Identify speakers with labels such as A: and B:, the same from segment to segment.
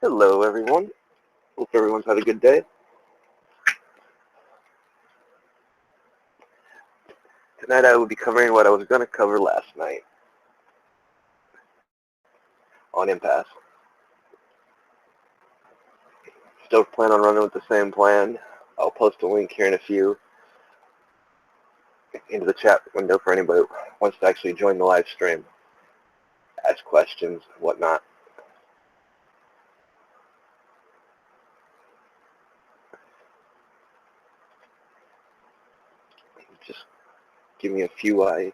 A: Hello, everyone. Hope everyone's had a good day. Tonight I will be covering what I was going to cover last night on Empaths. Still plan on running with the same plan. I'll post a link here in a few into the chat window for anybody who wants to actually join the live stream, ask questions, whatnot. Just give me a few. I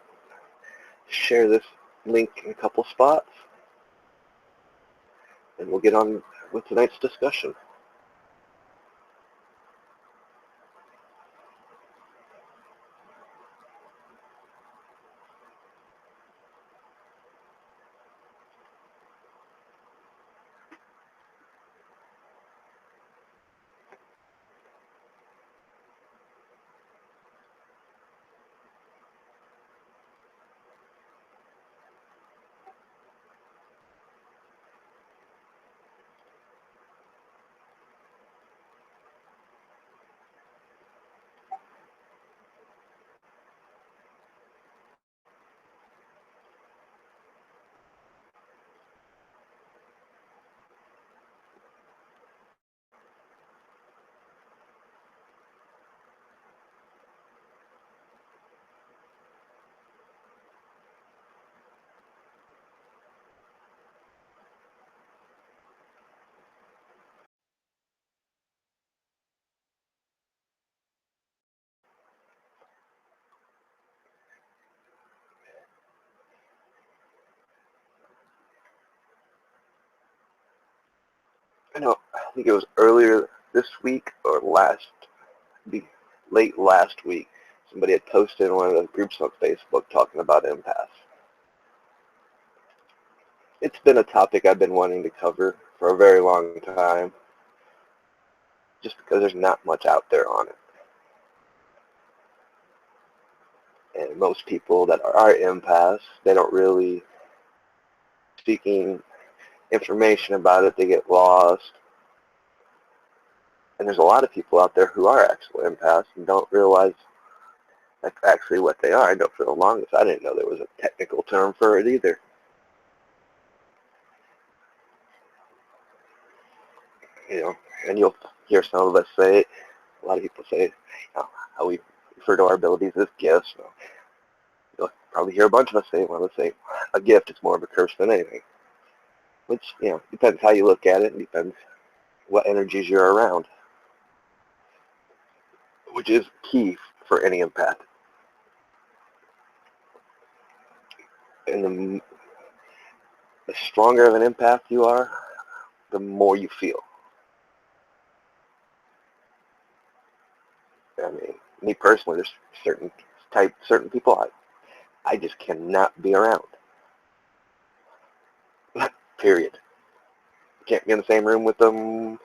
A: share this link in a couple spots, and we'll get on with tonight's discussion. I know, I think it was earlier this week or late last week, somebody had posted in one of the groups on Facebook talking about empaths. It's been a topic I've been wanting to cover for a very long time, just because there's not much out there on it. And most people that are empaths, they don't really seeking information about it. They get lost. And there's a lot of people out there who are actual empaths and don't realize that's actually what they are. I know for the longest, I didn't know there was a technical term for it either. You know, and you'll hear some of us say it. A lot of people say, how we refer to our abilities as gifts. You'll probably hear a bunch of us say, well, let's say a gift is more of a curse than anything. Which, depends how you look at it and depends what energies you're around, which is key for any empath. And the stronger of an empath you are, the more you feel. I mean, me personally, there's certain people I just cannot be around. Period. Can't be in the same room with them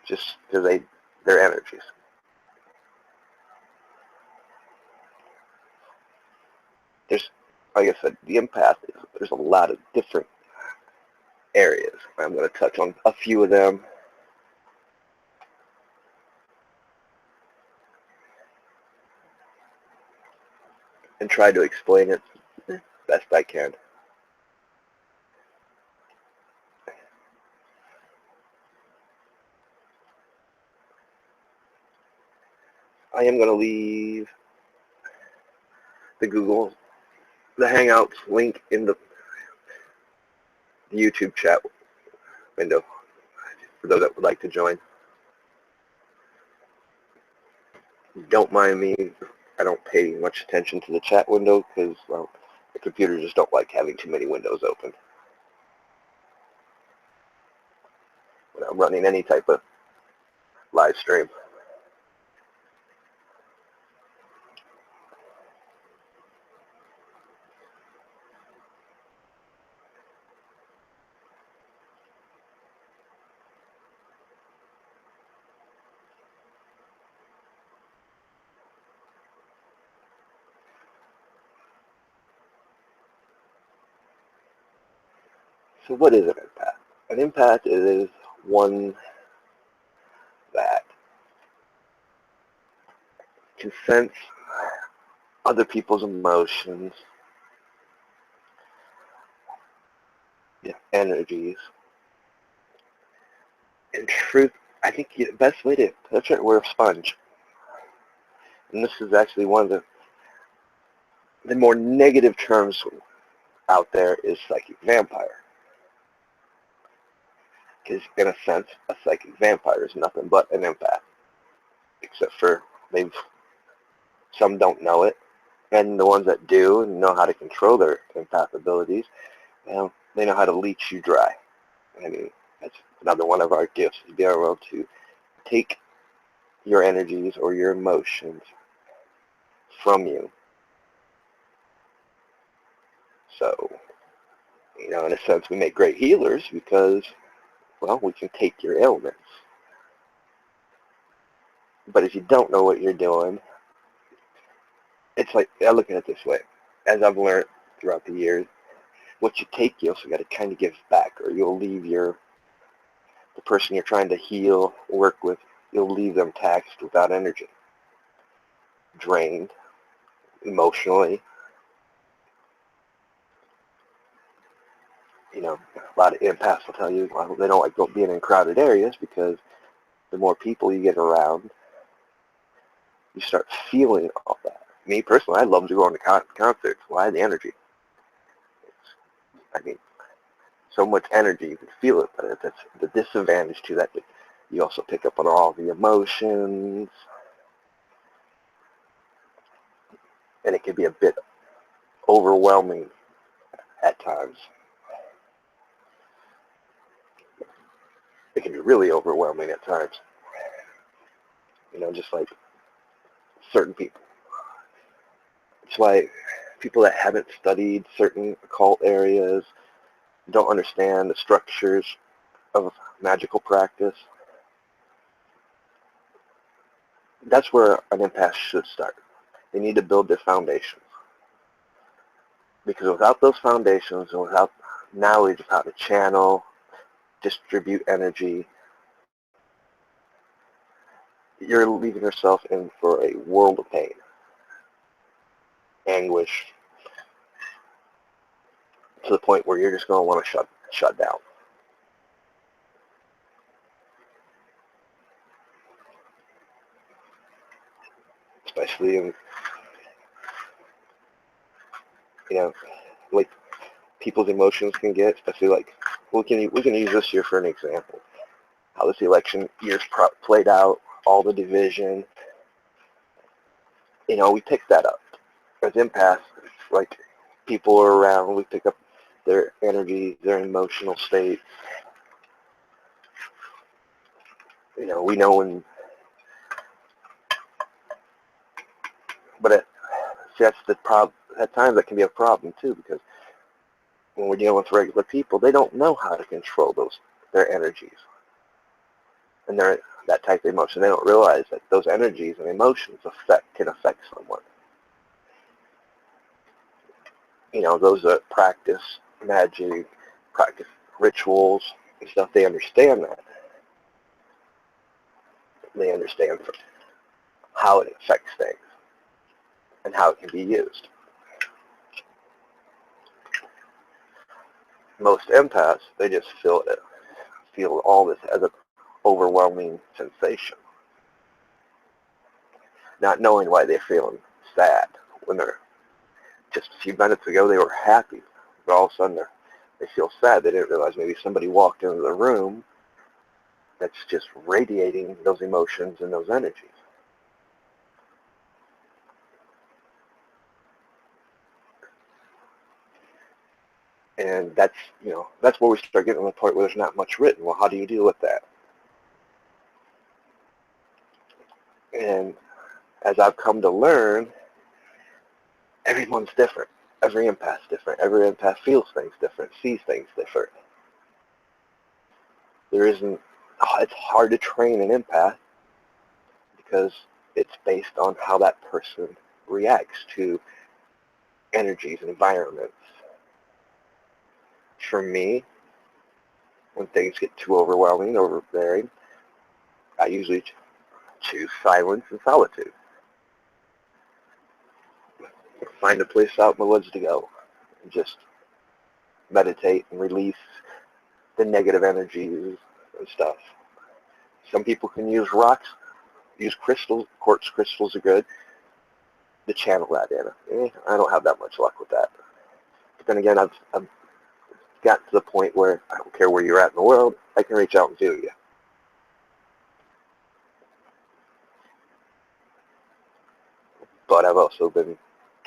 A: just because their energies. There's, like I said, the empath, there's a lot of different areas. I'm going to touch on a few of them. And try to explain it best I can. I am going to leave the Hangouts link in the YouTube chat window for those that would like to join. Don't mind me. I don't pay much attention to the chat window because, well, the computer just don't like having too many windows open when I'm running any type of live stream. So what is an empath? An empath is one that can sense other people's emotions, energies. In truth, I think the best way to put it, we're a sponge. And this is actually one of the more negative terms out there is psychic vampire. Because in a sense, a psychic vampire is nothing but an empath. Except for some don't know it. And the ones that do and know how to control their empath abilities, they know how to leech you dry. I mean, that's another one of our gifts, is being able to take your energies or your emotions from you. So, in a sense, we make great healers because, well, we can take your ailments. But if you don't know what you're doing, it's like, I look at it this way. As I've learned throughout the years, what you take, you also got to kind of give back, or you'll leave the person you're trying to heal, work with, you'll leave them taxed without energy, drained emotionally. A lot of empaths will tell you, well, they don't like being in crowded areas because the more people you get around, you start feeling all that. Me personally, I love to go on to concerts. Why? The energy. I mean, so much energy, you can feel it, but that's the disadvantage to that. You also pick up on all the emotions, and it can be a bit overwhelming at times. It can be really overwhelming at times. Just like certain people. It's why people that haven't studied certain occult areas don't understand the structures of magical practice. That's where an empath should start. They need to build their foundations. Because without those foundations and without knowledge of how to channel, distribute energy, you're leaving yourself in for a world of pain, anguish, to the point where you're just going to want to shut down. Especially in, like people's emotions can get, especially like, we can use this year for an example. How this election year's played out, all the division, we pick that up. As empaths, like people are around, we pick up their energy, their emotional state. We know when, but that's the problem. At times that can be a problem too, because when we're dealing with regular people, they don't know how to control their energies and that type of emotion. They don't realize that those energies and emotions can affect someone. Those that practice magic, practice rituals and stuff, they understand that. They understand how it affects things and how it can be used. Most empaths, they just feel all this as an overwhelming sensation, not knowing why they're feeling sad when they're just a few minutes ago they were happy, but all of a sudden they feel sad. They didn't realize maybe somebody walked into the room that's just radiating those emotions and those energies. And that's where we start getting to the point where there's not much written. Well, how do you deal with that? And as I've come to learn, everyone's different. Every empath's different. Every empath feels things different, sees things different. It's hard to train an empath because it's based on how that person reacts to energies and environments. For me, when things get too overwhelming, overbearing, I usually choose silence and solitude. Find a place out in the woods to go and just meditate and release the negative energies and stuff. Some people can use rocks, use crystals. Quartz crystals are good to channel that in. I don't have that much luck with that. But then again, I've gotten to the point where I don't care where you're at in the world, I can reach out and feel you. But I've also been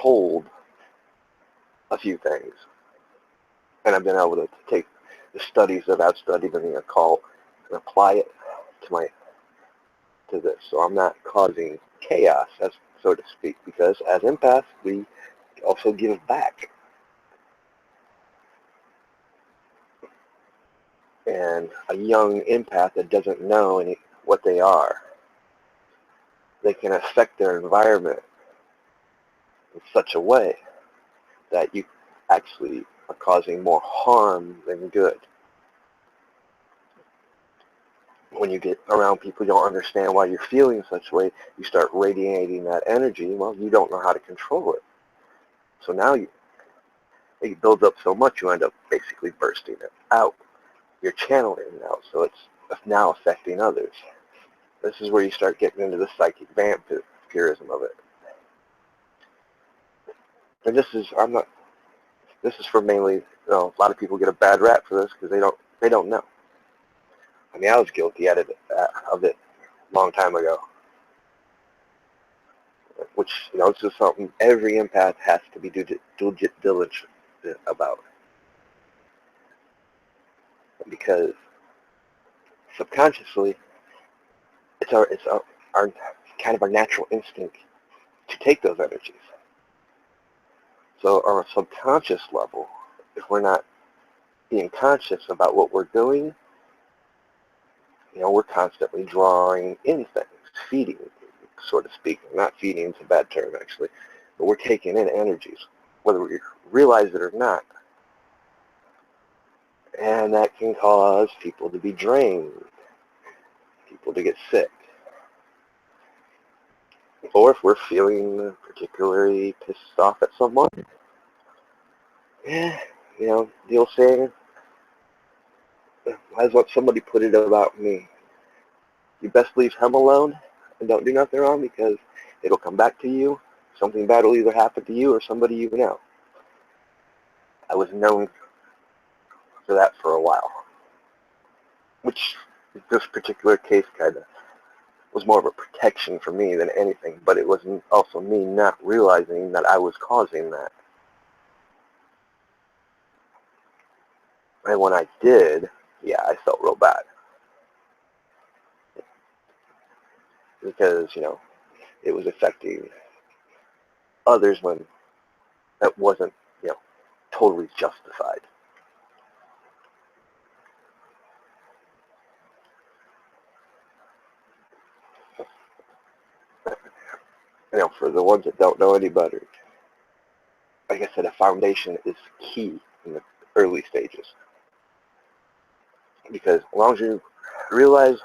A: told a few things, and I've been able to take the studies that I've studied in the occult and apply it to this. So I'm not causing chaos, as so to speak, because as empaths, we also give back. And a young empath that doesn't know what they are, they can affect their environment in such a way that you actually are causing more harm than good. When you get around people you don't understand why you're feeling such a way, you start radiating that energy. Well, you don't know how to control it. So now it builds up so much, you end up basically bursting it out. You're channeling it out, so it's now affecting others. This is where you start getting into the psychic vampirism of it. And this is for mainly, a lot of people get a bad rap for this because they don't know. I mean, I was guilty of it a long time ago, which, it's just something every empath has to be due diligent about. Because subconsciously, it's our kind of our natural instinct to take those energies. So on a subconscious level, if we're not being conscious about what we're doing, we're constantly drawing in things, feeding, so to speak. Not feeding is a bad term, actually, but we're taking in energies, whether we realize it or not. And that can cause people to be drained, people to get sick. Or if we're feeling particularly pissed off at someone, the old saying, as what somebody put it about me, you best leave him alone and don't do nothing wrong because it'll come back to you. Something bad will either happen to you or somebody you know. I was known for that for a while, which this particular case kind of was more of a protection for me than anything, but it was also me not realizing that I was causing that. And when I did, I felt real bad. Because, it was affecting others when that wasn't, totally justified. For the ones that don't know any better, like I said, a foundation is key in the early stages. Because as long as you realize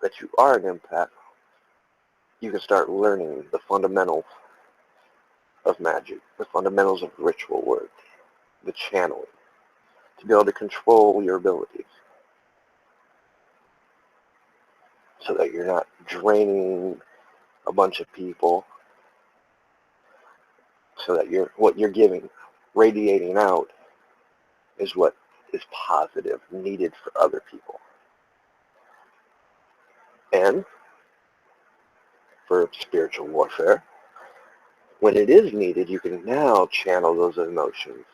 A: that you are an empath, you can start learning the fundamentals of magic, the fundamentals of ritual work, the channeling, to be able to control your abilities so that you're not draining a bunch of people, so that what you're giving, radiating out, is what is positive, needed for other people. And for spiritual warfare, when it is needed, you can now channel those emotions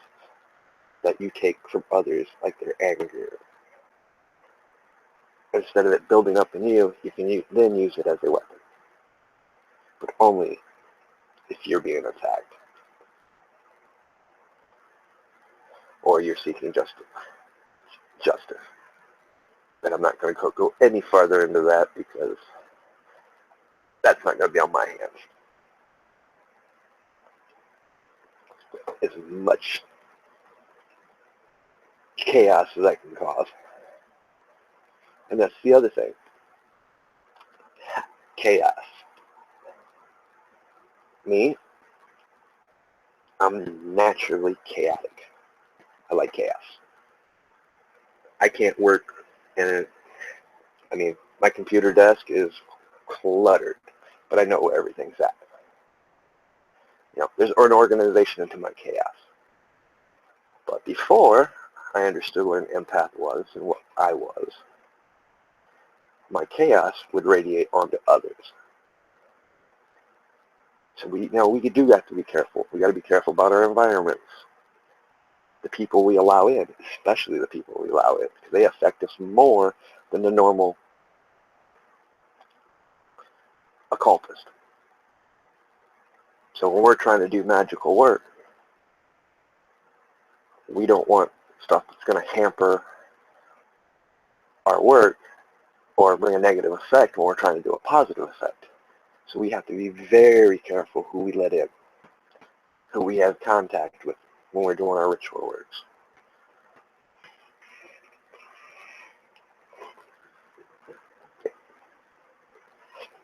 A: that you take from others, like their anger. Instead of it building up in you, you can then use it as a weapon. But only if you're being attacked or you're seeking justice. And I'm not going to go any farther into that because that's not going to be on my hands. As much chaos that can cause. And that's the other thing. Chaos. Me, I'm naturally chaotic. I like chaos. I can't work in my computer desk is cluttered, but I know where everything's at. There's an organization into my chaos. But before I understood what an empath was and what I was, my chaos would radiate onto others. So we do have to be careful. We got to be careful about our environments, the people we allow in, especially the people we allow in, because they affect us more than the normal occultist. So when we're trying to do magical work, we don't want stuff that's going to hamper our work or bring a negative effect when we're trying to do a positive effect. So we have to be very careful who we let in, who we have contact with when we're doing our ritual works.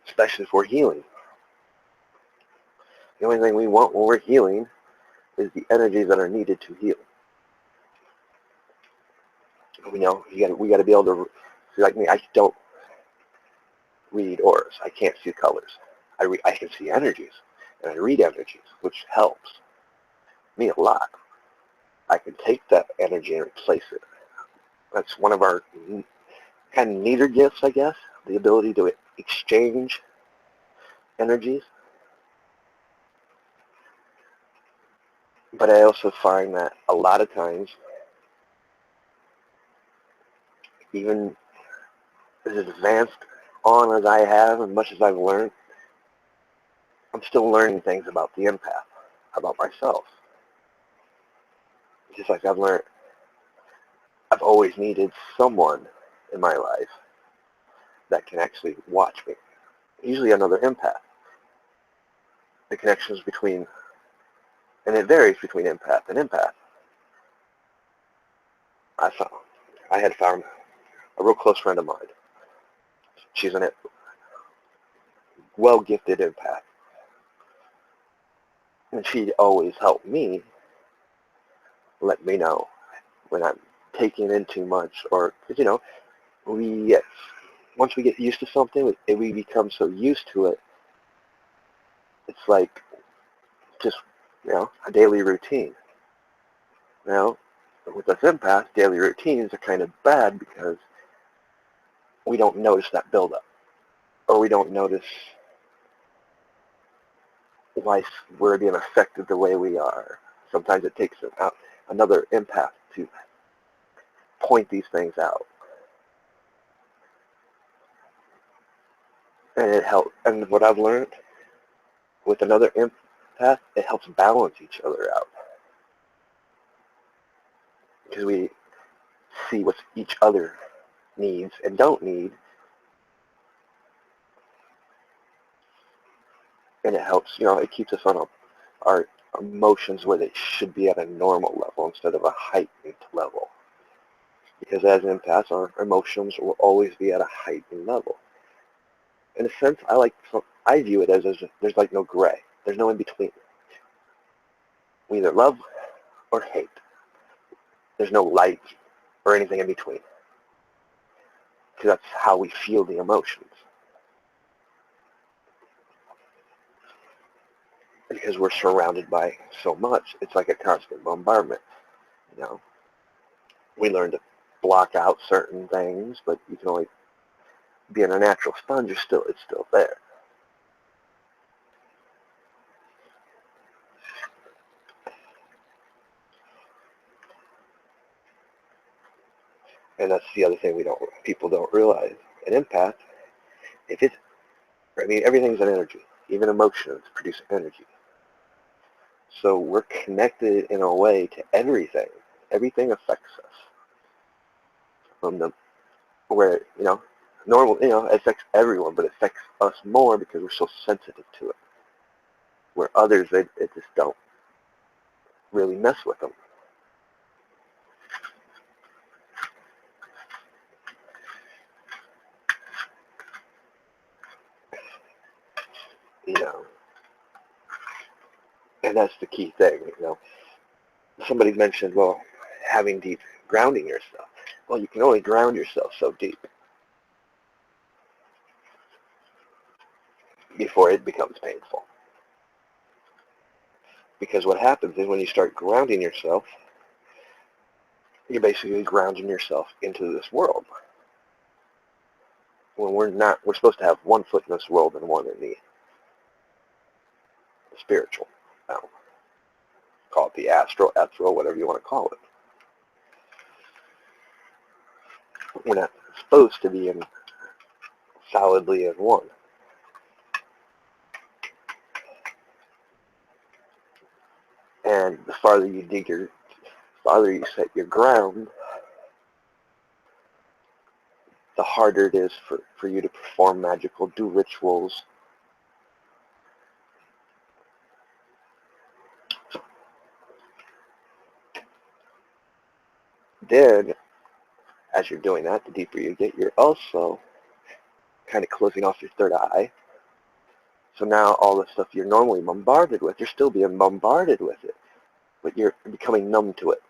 A: Especially if we're healing. The only thing we want when we're healing is the energies that are needed to heal. We got to be able to see. Like me, I don't read auras. I can't see colors. I can see energies, and I read energies, which helps me a lot. I can take that energy and replace it. That's one of our kind of neater gifts, I guess, the ability to exchange energies. But I also find that a lot of times, even as advanced on as I have, as much as I've learned, I'm still learning things about the empath, about myself. Just like I've always needed someone in my life that can actually watch me. Usually another empath. The connections between, and it varies between empath and empath. I had found a real close friend of mine. She's a well-gifted empath. And she'd always help me, let me know when I'm taking in too much, or, because, once we get used to something, we become so used to it, it's like just, a daily routine. With us empaths, daily routines are kind of bad because we don't notice that buildup, or we don't notice why we're being affected the way we are. Sometimes it takes another empath to point these things out. And it helps. And what I've learned with another empath, it helps balance each other out. Because we see what each other needs and don't need. And it helps, it keeps us on our emotions where they should be at a normal level instead of a heightened level. Because as empaths, our emotions will always be at a heightened level. In a sense, I view it as there's like no gray. There's no in between. We either love or hate. There's no light or anything in between. Because that's how we feel the emotions. Because we're surrounded by so much, it's like a constant bombardment. We learn to block out certain things, but you can only being a natural sponge. It's still there. And that's the other thing people don't realize. An empath, everything's an energy. Even emotions produce energy. So we're connected in a way to everything. Everything affects us. Normal, it affects everyone, but it affects us more because we're so sensitive to it. Where others, it just don't really mess with them. you know, and that's the key thing, you know. Somebody mentioned, well, having deep grounding yourself. Well, you can only ground yourself so deep before it becomes painful. Because what happens is when you start grounding yourself, you're basically grounding yourself into this world. When we're supposed to have one foot in this world and one in the spiritual. Call it the astral, ethereal, whatever you want to call it. We're not supposed to be in solidly in one. And the farther you set your ground, the harder it is for you to perform magical, do rituals. Then, as you're doing that, the deeper you get, you're also kind of closing off your third eye. So now all the stuff you're normally bombarded with, you're still being bombarded with it, but you're becoming numb to it.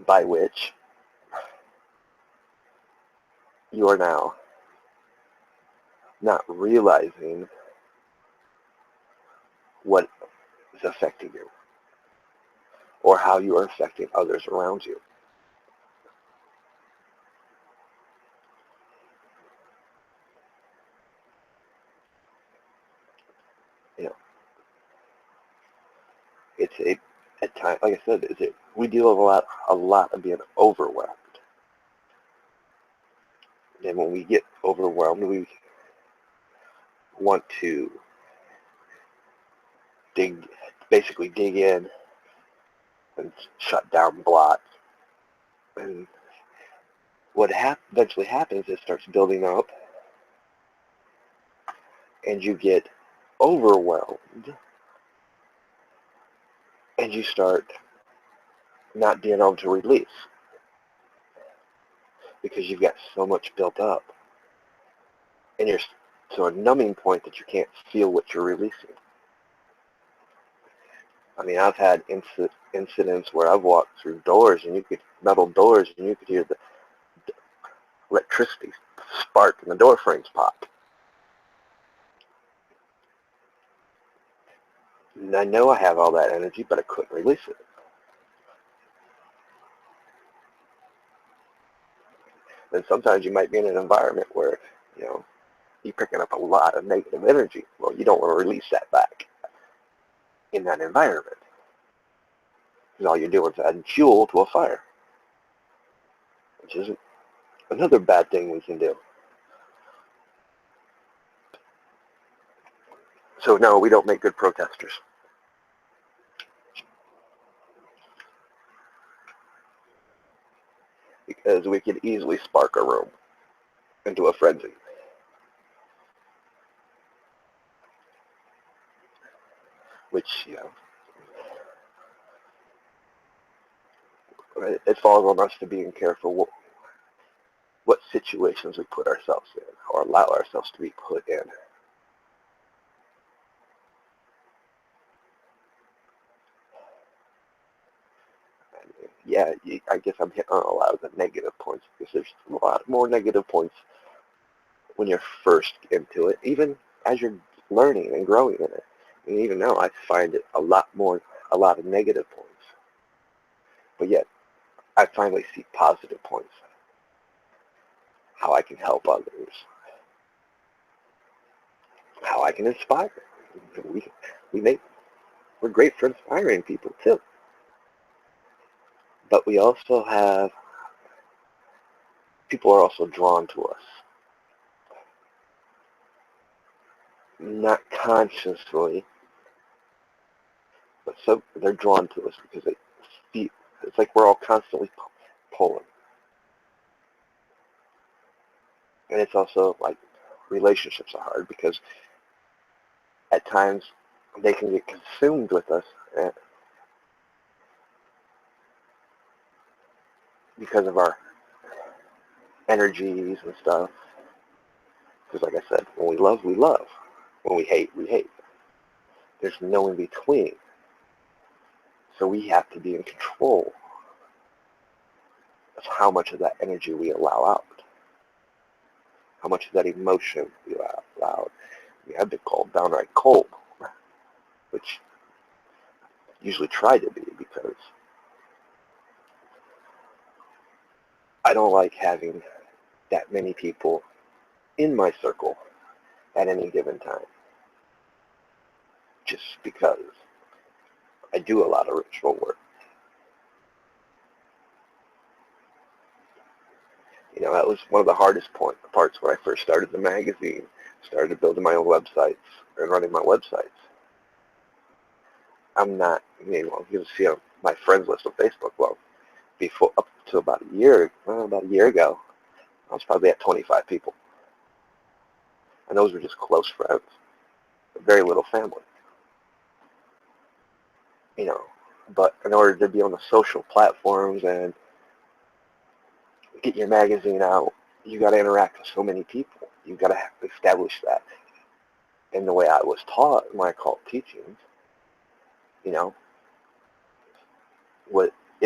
A: By which you are now not realizing what is affecting you or how you are affecting others around you. You know, it's at times, like I said, we deal with a lot of being overwhelmed. And when we get overwhelmed, we want to basically dig in and shut down blocks. And what eventually happens is it starts building up, and you get overwhelmed, and you start not being able to release because you've got so much built up, and you're to a numbing point that you can't feel what you're releasing. I mean, I've had incidents where I've walked through doors, and metal doors, and you could hear the electricity spark and the door frames pop. And I know I have all that energy, but I couldn't release it. And sometimes you might be in an environment where, you know, you're picking up a lot of negative energy. Well, you don't want to release that back in that environment. Because all you're doing is adding fuel to a fire, which is another bad thing we can do. So no, we don't make good protesters. Because we could easily spark a room into a frenzy. Which, you know, it falls on us to be careful what situations we put ourselves in or allow ourselves to be put in. And yeah, I guess I'm hitting on a lot of the negative points because there's a lot more negative points when you're first into it, even as you're learning and growing in it. And even now, I find it a lot of negative points. But yet, I finally see positive points. How I can help others. How I can inspire. We're great for inspiring people too. But we also have, people are also drawn to us. Not consciously, but so they're drawn to us because it's like we're all constantly pulling. And it's also like relationships are hard because at times they can get consumed with us because of our energies and stuff. Because like I said, when we love, we love. When we hate, we hate. There's no in between. So we have to be in control of how much of that energy we allow out, how much of that emotion we allow out. I've been called downright cold, which I usually try to be, because I don't like having that many people in my circle at any given time, just because I do a lot of ritual work. That was one of the hardest parts when I first started the magazine, started building my own websites and running my websites. I'm not, you see on my friends list on Facebook, well, before, up to about a year ago, I was probably at 25 people. And those were just close friends, very little family. But in order to be on the social platforms and get your magazine out, you got to interact with so many people. You got to establish that. And the way I was taught in my occult teachings, it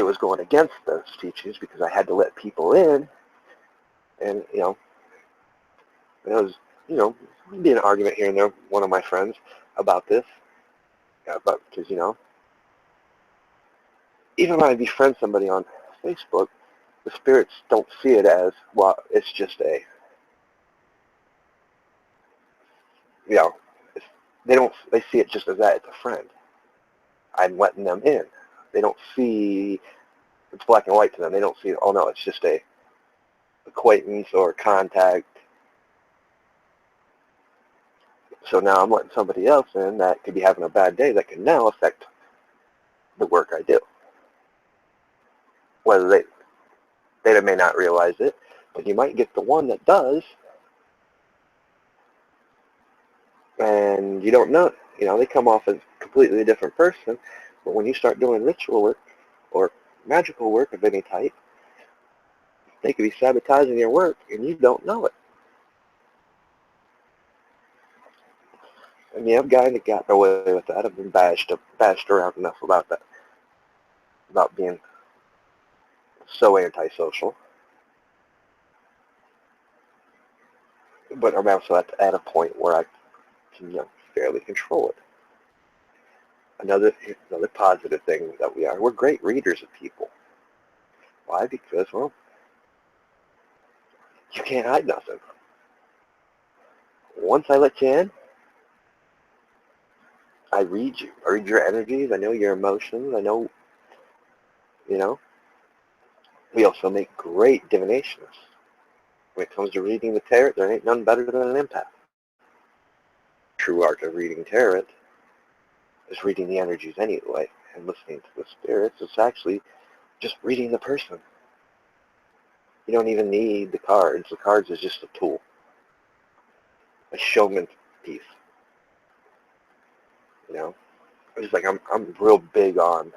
A: was going against those teachings, because I had to let people in, and there was be an argument here and there with one of my friends about this, because even when I befriend somebody on Facebook, the spirits don't see it as, well, it's just a, they see it just as that, it's a friend. I'm letting them in. They don't see, it's black and white to them. They don't see, oh no, it's just a acquaintance or contact. So now I'm letting somebody else in that could be having a bad day that can now affect the work I do. Whether they may not realize it, but you might get the one that does, and you don't know. They come off as a completely different person, but when you start doing ritual work or magical work of any type, they could be sabotaging your work, and you don't know it. And I've kind of gotten away with that. I've been bashed around enough about that, about being so antisocial. But I'm also at a point where I can fairly control it. Another positive thing that we're great readers of people. Why? Because, well, you can't hide nothing. Once I let you in, I read you. I read your energies. I know your emotions. I know, we also make great divinationists. When it comes to reading the tarot, there ain't none better than an empath. True art of reading tarot is reading the energies anyway, and listening to the spirits. It's actually just reading the person. You don't even need the cards. The cards is just a tool, a showman piece. It's just like I'm real big on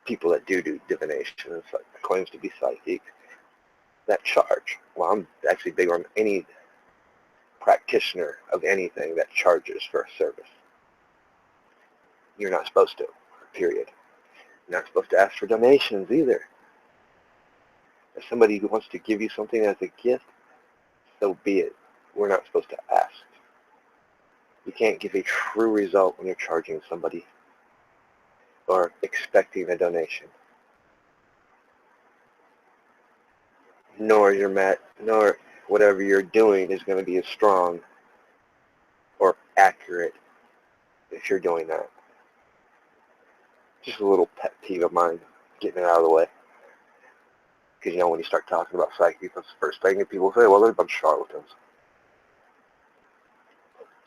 A: people that do divination. It's like claims to be psychic that charge. Well, I'm actually big on any practitioner of anything that charges for a service. You're not supposed to, period. You're not supposed to ask for donations either. If somebody wants to give you something as a gift, so be it. We're not supposed to ask. You can't give a true result when you're charging somebody or expecting a donation. Nor whatever you're doing is going to be as strong or accurate if you're doing that. Just a little pet peeve of mine, getting it out of the way. Because, when you start talking about psychic, that's the first thing that people say, well, they're a bunch of charlatans.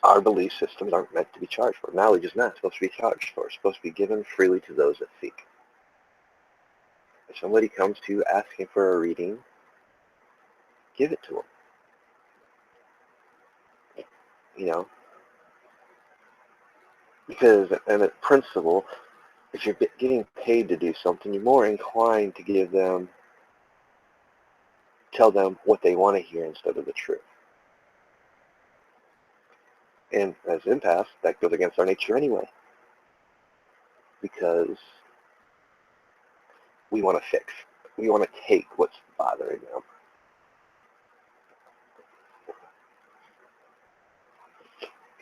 A: Our belief systems aren't meant to be charged for. Knowledge is not supposed to be charged for. It's supposed to be given freely to those that seek. If somebody comes to you asking for a reading, give it to them. Because in a principle, if you're getting paid to do something, you're more inclined to tell them what they want to hear instead of the truth. And as empaths, that goes against our nature anyway, because we want to fix. We want to take what's bothering them.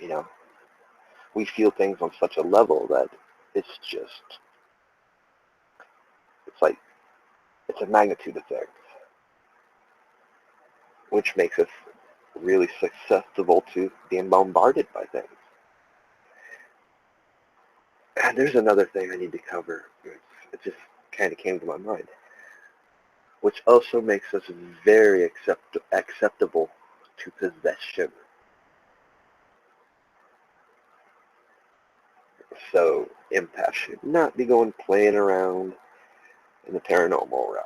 A: You know, we feel things on such a level that it's just, it's like, it's a magnitude of things, which makes us really susceptible to being bombarded by things. And there's another thing I need to cover. It just kind of came to my mind, which also makes us very acceptable to possession. So empaths should not be going playing around in the paranormal realm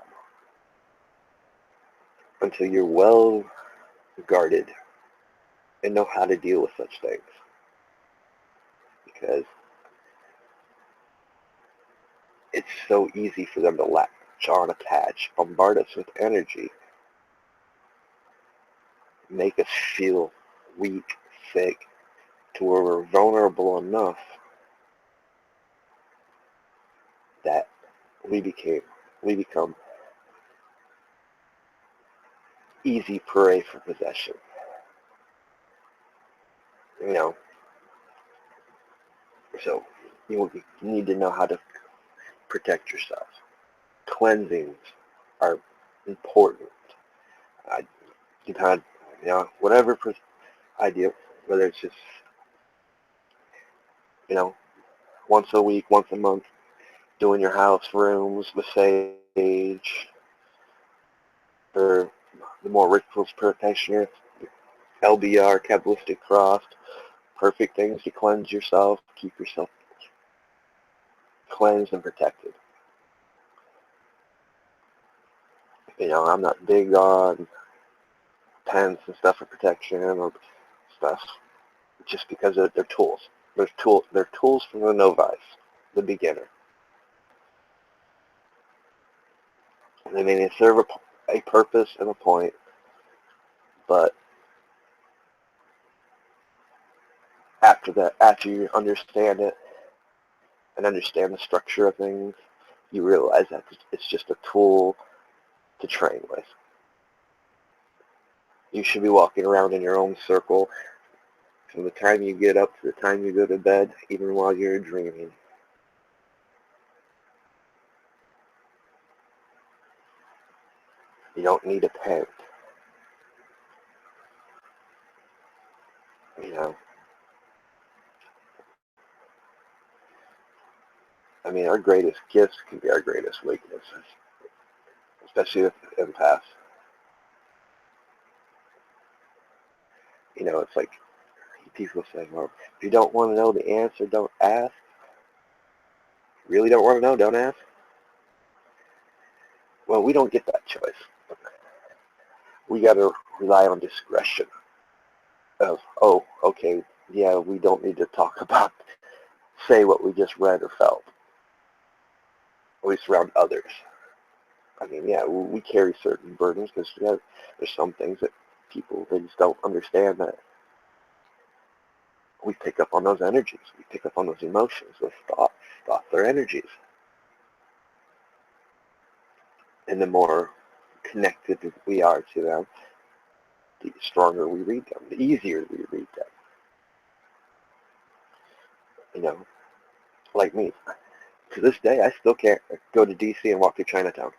A: until you're well guarded and know how to deal with such things. Because it's so easy for them to latch on, attach, bombard us with energy, make us feel weak, sick, to where we're vulnerable enough that we become easy prey for possession. You know, so you need to know how to protect yourself. Cleansings are important. You kind of, whatever idea, whether it's just, once a week, once a month, doing your house rooms with sage, or the more rituals practitioner, LBR, Kabbalistic cross, perfect things to cleanse yourself, keep yourself cleansed and protected. I'm not big on pens and stuff for protection or stuff, just because they're tools. They're tools for the novice, the beginner. And they may serve a purpose and a point, but after you understand it and understand the structure of things, you realize that it's just a tool to train with. You should be walking around in your own circle from the time you get up to the time you go to bed, even while you're dreaming. You don't need a pen. Our greatest gifts can be our greatest weaknesses, especially with empaths. It's like people say, well, if you don't want to know the answer, don't ask. Really don't want to know, don't ask. Well, we don't get that choice. We got to rely on discretion of, oh, okay, yeah, we don't need to say what we just read or felt, at least around others. We carry certain burdens because there's some things that they just don't understand, that we pick up on those energies. We pick up on those emotions, those thoughts. Thoughts are energies. And the more connected we are to them, the stronger we read them, the easier we read them. Like me. To this day, I still can't go to D.C. and walk through Chinatown.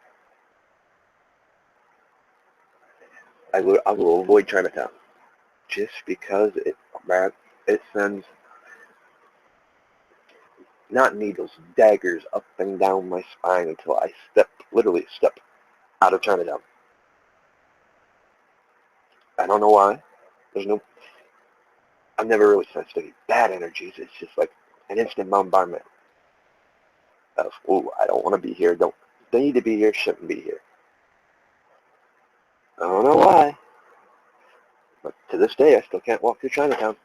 A: I will avoid Chinatown just because it sends not needles, daggers up and down my spine until I literally step out of Chinatown. I don't know why. I've never really sensed any bad energies. It's just like an instant bombardment of, ooh, I don't want to be here. They need to be here, shouldn't be here. I don't know why. But to this day, I still can't walk through Chinatown.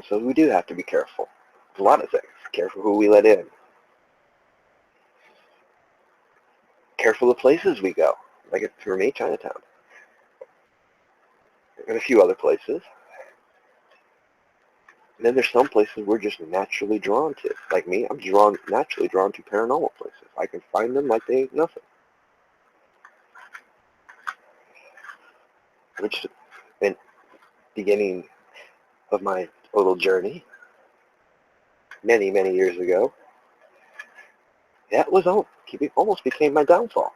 A: So we do have to be careful. A lot of things. Careful who we let in. Careful the places we go. Like for me, Chinatown. and a few other places. And then there's some places we're just naturally drawn to. Like me, I'm naturally drawn to paranormal places. I can find them like they ain't nothing. Which, in beginning of my little journey, many, many years ago, that was almost became my downfall.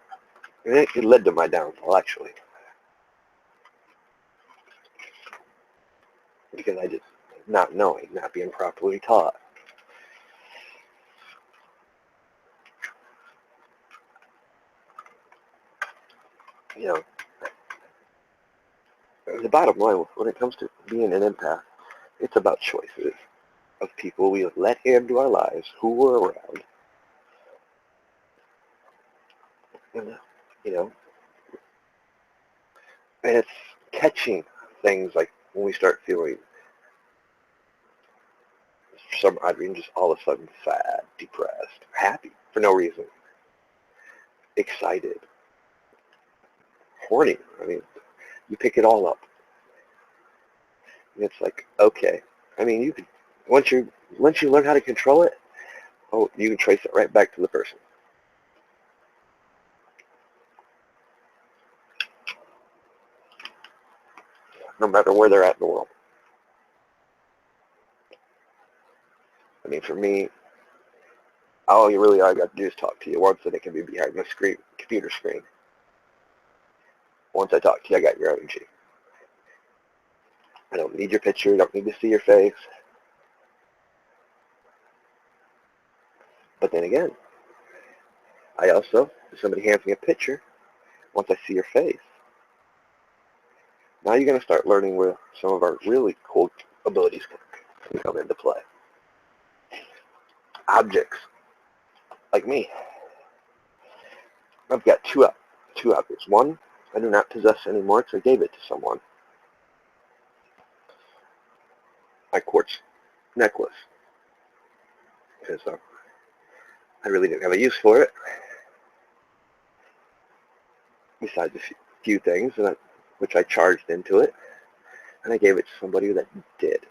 A: And it led to my downfall, actually. Because I just, not knowing, not being properly taught. You know, the bottom line, when it comes to being an empath, it's about choices of people we let into our lives, who we're around. And, you know, and it's catching things like when we start feeling, for some odd reason, just all of a sudden sad, depressed, happy for no reason, excited, horny. I mean, you pick it all up. And it's like, okay. I mean, you can, once you learn how to control it, oh, you can trace it right back to the person. No matter where they're at in the world. I mean, for me, all I got to do is talk to you once, and it can be behind my computer screen. Once I talk to you, I got your energy. I don't need your picture. I don't need to see your face. But then again, if somebody hands me a picture, once I see your face, now you're going to start learning where some of our really cool abilities can come into play. Objects, like me. I've got two objects. One, I do not possess anymore because I gave it to someone. My quartz necklace. Because I really didn't have a use for it. Besides a few things, which I charged into it. And I gave it to somebody that did.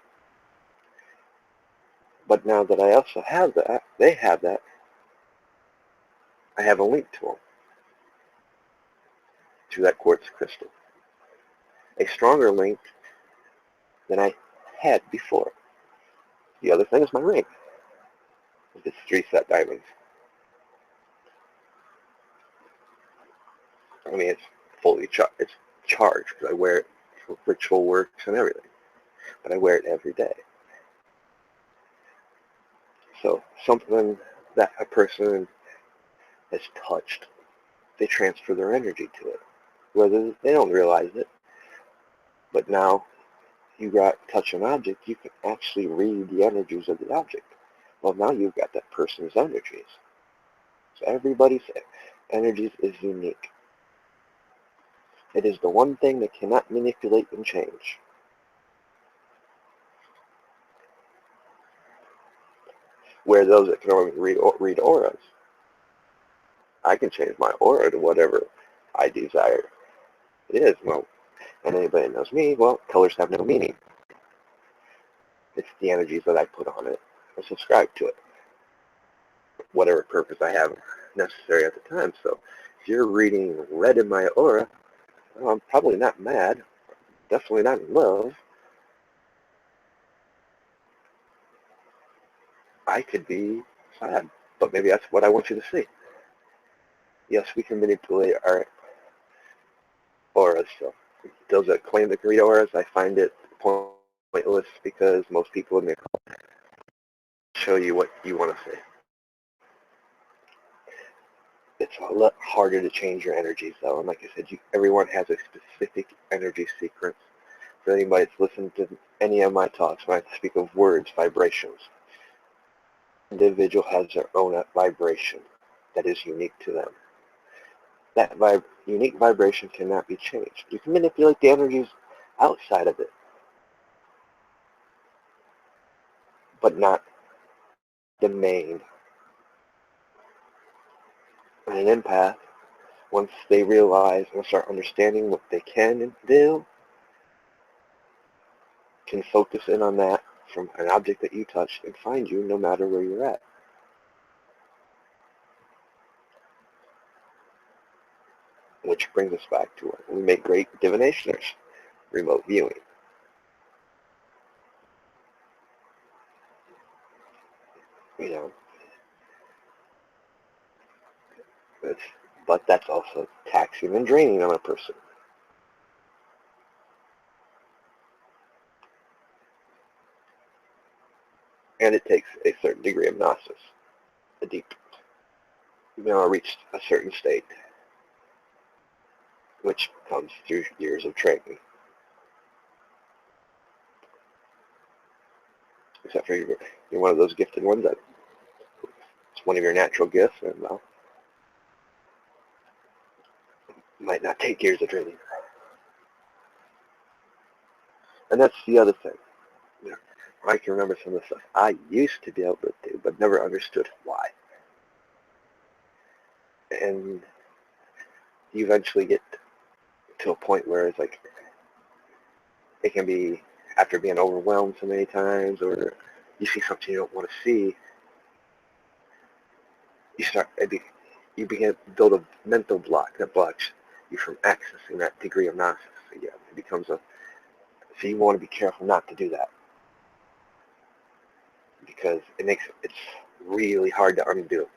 A: But now that I also have that, they have that, I have a link to them, to that quartz crystal. A stronger link than I had before. The other thing is my ring. It's 3 set diamonds. I mean, it's fully it's charged because I wear it for ritual works and everything. But I wear it every day. So something that a person has touched, they transfer their energy to it. Whether they don't realize it, but now you touch an object, you can actually read the energies of the object. Well, now you've got that person's energies. So everybody's energies is unique. It is the one thing that cannot manipulate and change. Where those that can only read auras, I can change my aura to whatever I desire it is. Well, and anybody that knows me, well, colors have no meaning. It's the energies that I put on it. I subscribe to it. Whatever purpose I have necessary at the time. So if you're reading red in my aura, well, I'm probably not mad. Definitely not in love. I could be sad, but maybe that's what I want you to see. Yes, we can manipulate our auras. So those that claim they can read auras, I find it pointless because most people in the show you what you want to see. It's a lot harder to change your energies, though. And like I said, everyone has a specific energy sequence. For anybody that's listened to any of my talks, when I speak of words, vibrations, individual has their own vibration that is unique to them. That unique vibration cannot be changed. You can manipulate the energies outside of it, but not the main. And an empath, once they realize and start understanding what they can do, can focus in on that from an object that you touched and find you no matter where you're at. Which brings us back to it. We make great divinationers, remote viewing. You know, but that's also taxing and draining on a person. And it takes a certain degree of gnosis, a deep, reach a certain state, which comes through years of training. Except for you're one of those gifted ones that it's one of your natural gifts, and well, might not take years of training. And that's the other thing. I can remember some of the stuff I used to be able to do, but never understood why. And you eventually get to a point where it's like, it can be after being overwhelmed so many times, or you see something you don't want to see, you begin to build a mental block that blocks you from accessing that degree of gnosis again. It becomes so you want to be careful not to do that, because it's really hard to undo.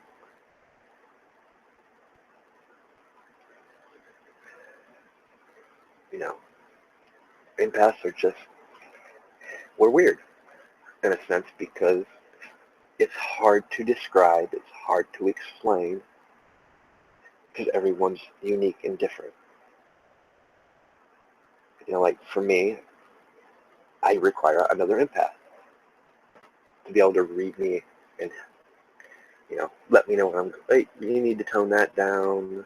A: Empaths are we're weird in a sense, because it's hard to describe, it's hard to explain, because everyone's unique and different. Like for me, I require another empath to be able to read me and, let me know when hey, you need to tone that down,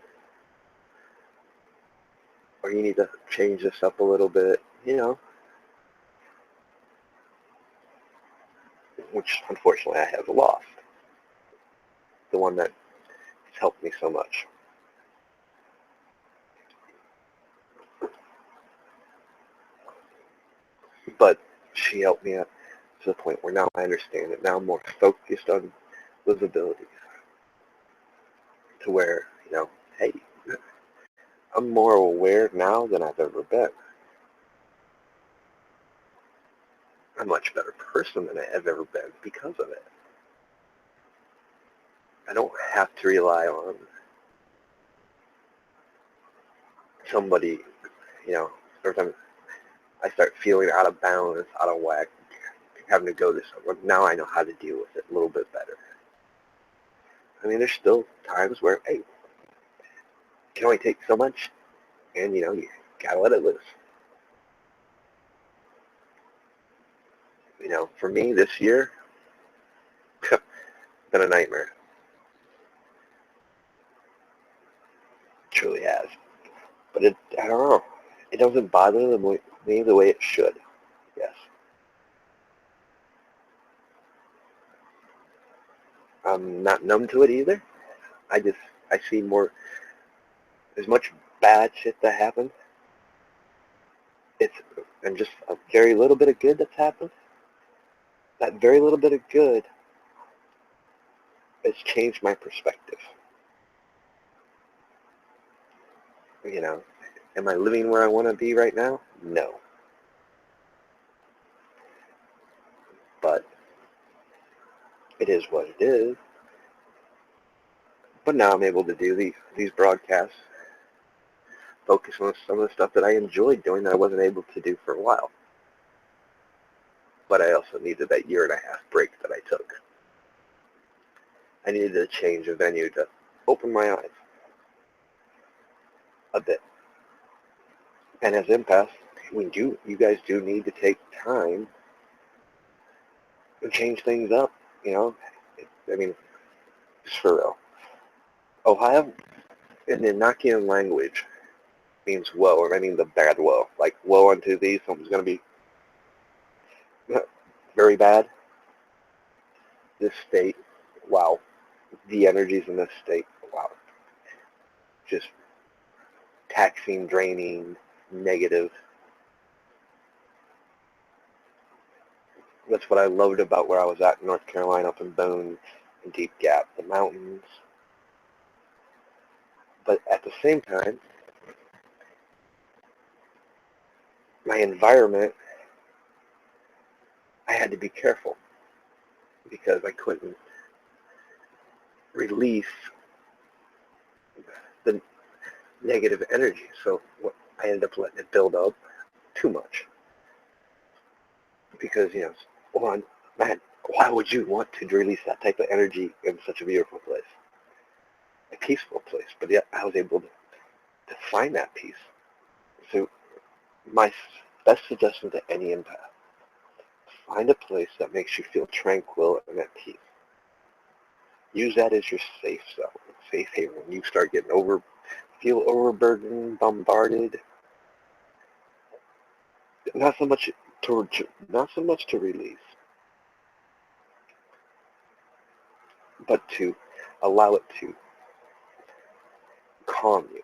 A: or you need to change this up a little bit, which unfortunately I have lost. The one that has helped me so much. But she helped me up to the point where now I understand it. Now I'm more focused on those abilities, to where, hey, I'm more aware now than I've ever been. I'm a much better person than I have ever been because of it. I don't have to rely on somebody, every time I start feeling out of balance, out of whack, having to go to someone. Now I know how to deal with it a little bit better. There's still times where, hey, you can only take so much, and, you gotta let it loose. For me this year, been a nightmare. It truly has. But I don't know. It doesn't bother me the way it should. Yes. I'm not numb to it either. I see more, there's much bad shit that happens. And just a very little bit of good that's happened. That very little bit of good has changed my perspective. Am I living where I want to be right now? No. But it is what it is. But now I'm able to do these broadcasts, focus on some of the stuff that I enjoyed doing that I wasn't able to do for a while. But I also needed that 1.5 year break that I took. I needed a change of venue to open my eyes a bit. And as empaths, you guys do need to take time and change things up, just for real. Ohio, in the Nakian language, means woe, and I mean the bad woe. Like, woe unto thee, something's going to be very bad. This state, wow. The energies in this state, wow. Just taxing, draining, negative. that's what I loved about where I was at in North Carolina, up in Boone and Deep Gap, the mountains. But at the same time, my environment, I had to be careful because I couldn't release the negative energy. So I ended up letting it build up too much because, well, man, why would you want to release that type of energy in such a beautiful place, a peaceful place? But yet I was able to find that peace. So my best suggestion to any empath, find a place that makes you feel tranquil and at peace. Use that as your safe zone, safe haven. When you start getting feel overburdened, bombarded, not so much to release, but to allow it to calm you.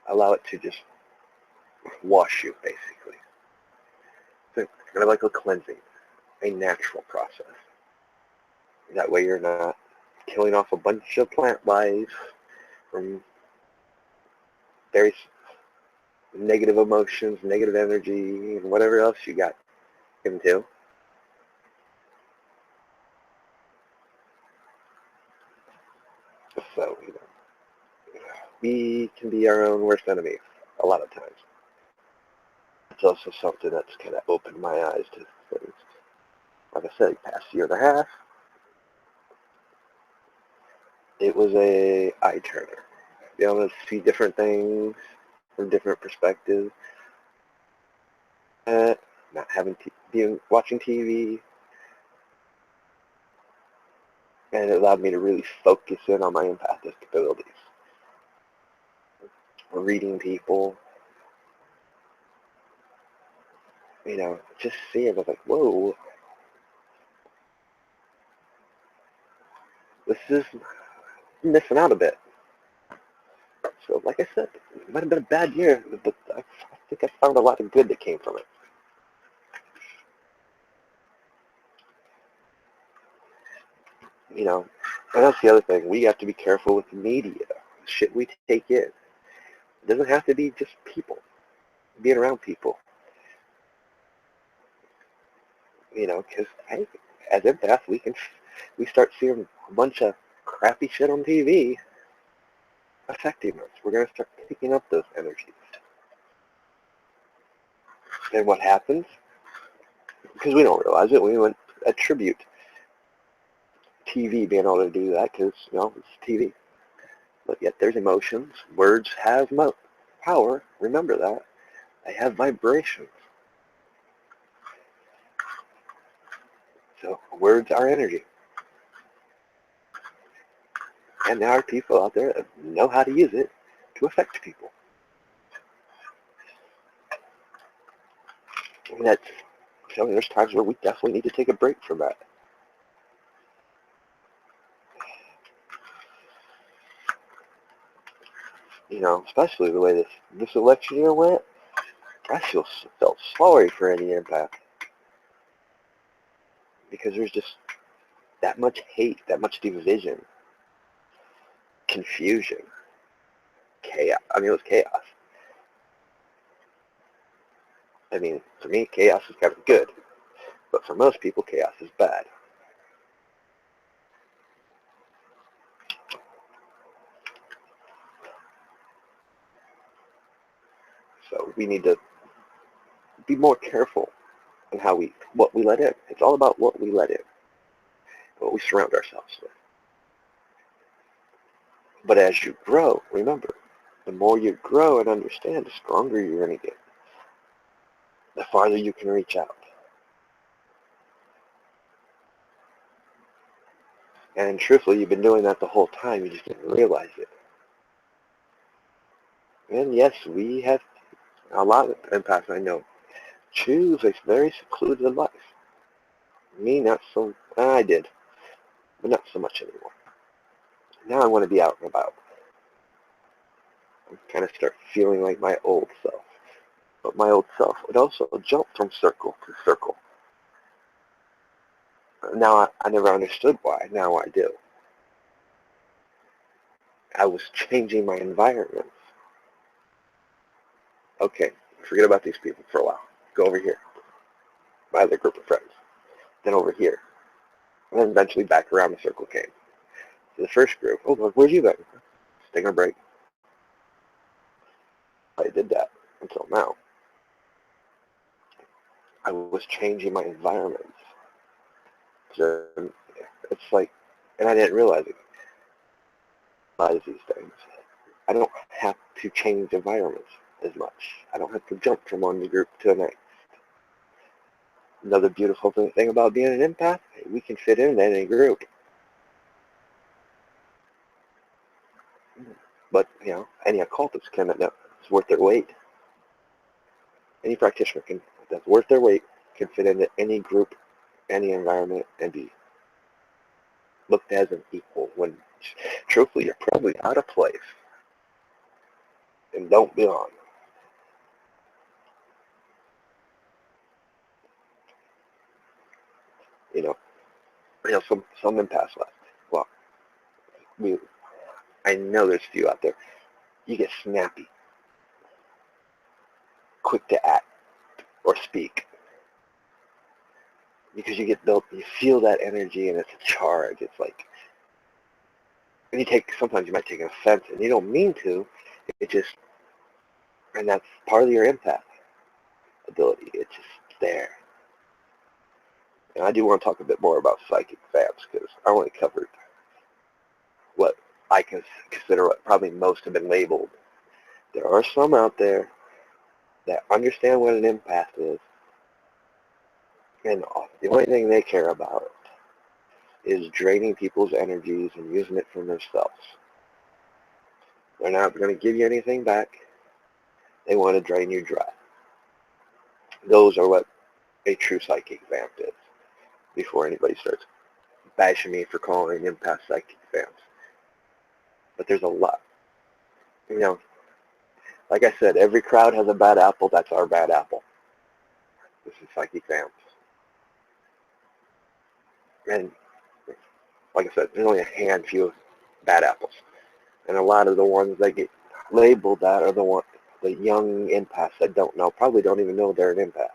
A: Allow it to just wash you, basically. So kind of like a cleansing, a natural process. That way you're not killing off a bunch of plant life from various negative emotions, negative energy, and whatever else you got into. So, we can be our own worst enemy a lot of times. It's also something that's kind of opened my eyes to things. Like I said, past year and a half, it was a eye turner. Be able to see different things from different perspectives. Not having watching TV, and it allowed me to really focus in on my empathic abilities. Reading people, just seeing, I was like, whoa, this is missing out a bit. So, like I said, it might have been a bad year, but I think I found a lot of good that came from it. And that's the other thing. We have to be careful with the media, shit we take in. It doesn't have to be just people, being around people. Because, hey, as empaths, we start seeing a bunch of crappy shit on TV affecting us. We're going to start picking up those energies. And what happens? Because we don't realize it, we would attribute TV being able to do that because, it's TV. But yet there's emotions. Words have power. Remember that. They have vibrations. So words are energy. And there are people out there that know how to use it to affect people. And there's times where we definitely need to take a break from that. Especially the way this election year went, I felt sorry for any empath. Because there's just that much hate, that much division, confusion, chaos. It was chaos. For me, chaos is kind of good. But for most people, chaos is bad. So we need to be more careful on what we let in. It's all about what we let in, what we surround ourselves with. But as you grow, remember, the more you grow and understand, the stronger you're going to get. The farther you can reach out. And truthfully, you've been doing that the whole time. You just didn't realize it. And yes, we have a lot of empaths I know choose a very secluded life. Me, not so. I did, but not so much anymore. Now I want to be out and about. I kind of start feeling like my old self. But my old self would also jump from circle to circle. Now I never understood why. Now I do. I was changing my environment. Okay, forget about these people for a while. Go over here. My other group of friends. Then over here. And then eventually back around the circle came. So the first group, oh, where'd you been? Just taking a break. I did that until now. I was changing my environment. So it's like, and I didn't realize it. These things. I don't have to change environments as much. I don't have to jump from one group to the next. Another beautiful thing about being an empath, we can fit in any group. But, any occultist can, that's worth their weight. Any practitioner that's worth their weight can fit into any group, any environment, and be looked as an equal when, truthfully, you're probably out of place and don't belong. Some empaths left. Well, I know there's a few out there. You get snappy, quick to act or speak, because you feel that energy and it's a charge. It's like, and sometimes you might take an offense and you don't mean to. And that's part of your empath ability. It's just there. And I do want to talk a bit more about psychic vamps because I only covered what I consider what probably most have been labeled. There are some out there that understand what an empath is, and the only thing they care about is draining people's energies and using it for themselves. They're not going to give you anything back. They want to drain you dry. Those are what a true psychic vamp is, before anybody starts bashing me for calling empath psychic vamps. But there's a lot. Like I said, every crowd has a bad apple. That's our bad apple. This is psychic vamps. And like I said, there's only a handful of bad apples. And a lot of the ones that get labeled that are the young empaths that probably don't even know they're an empath.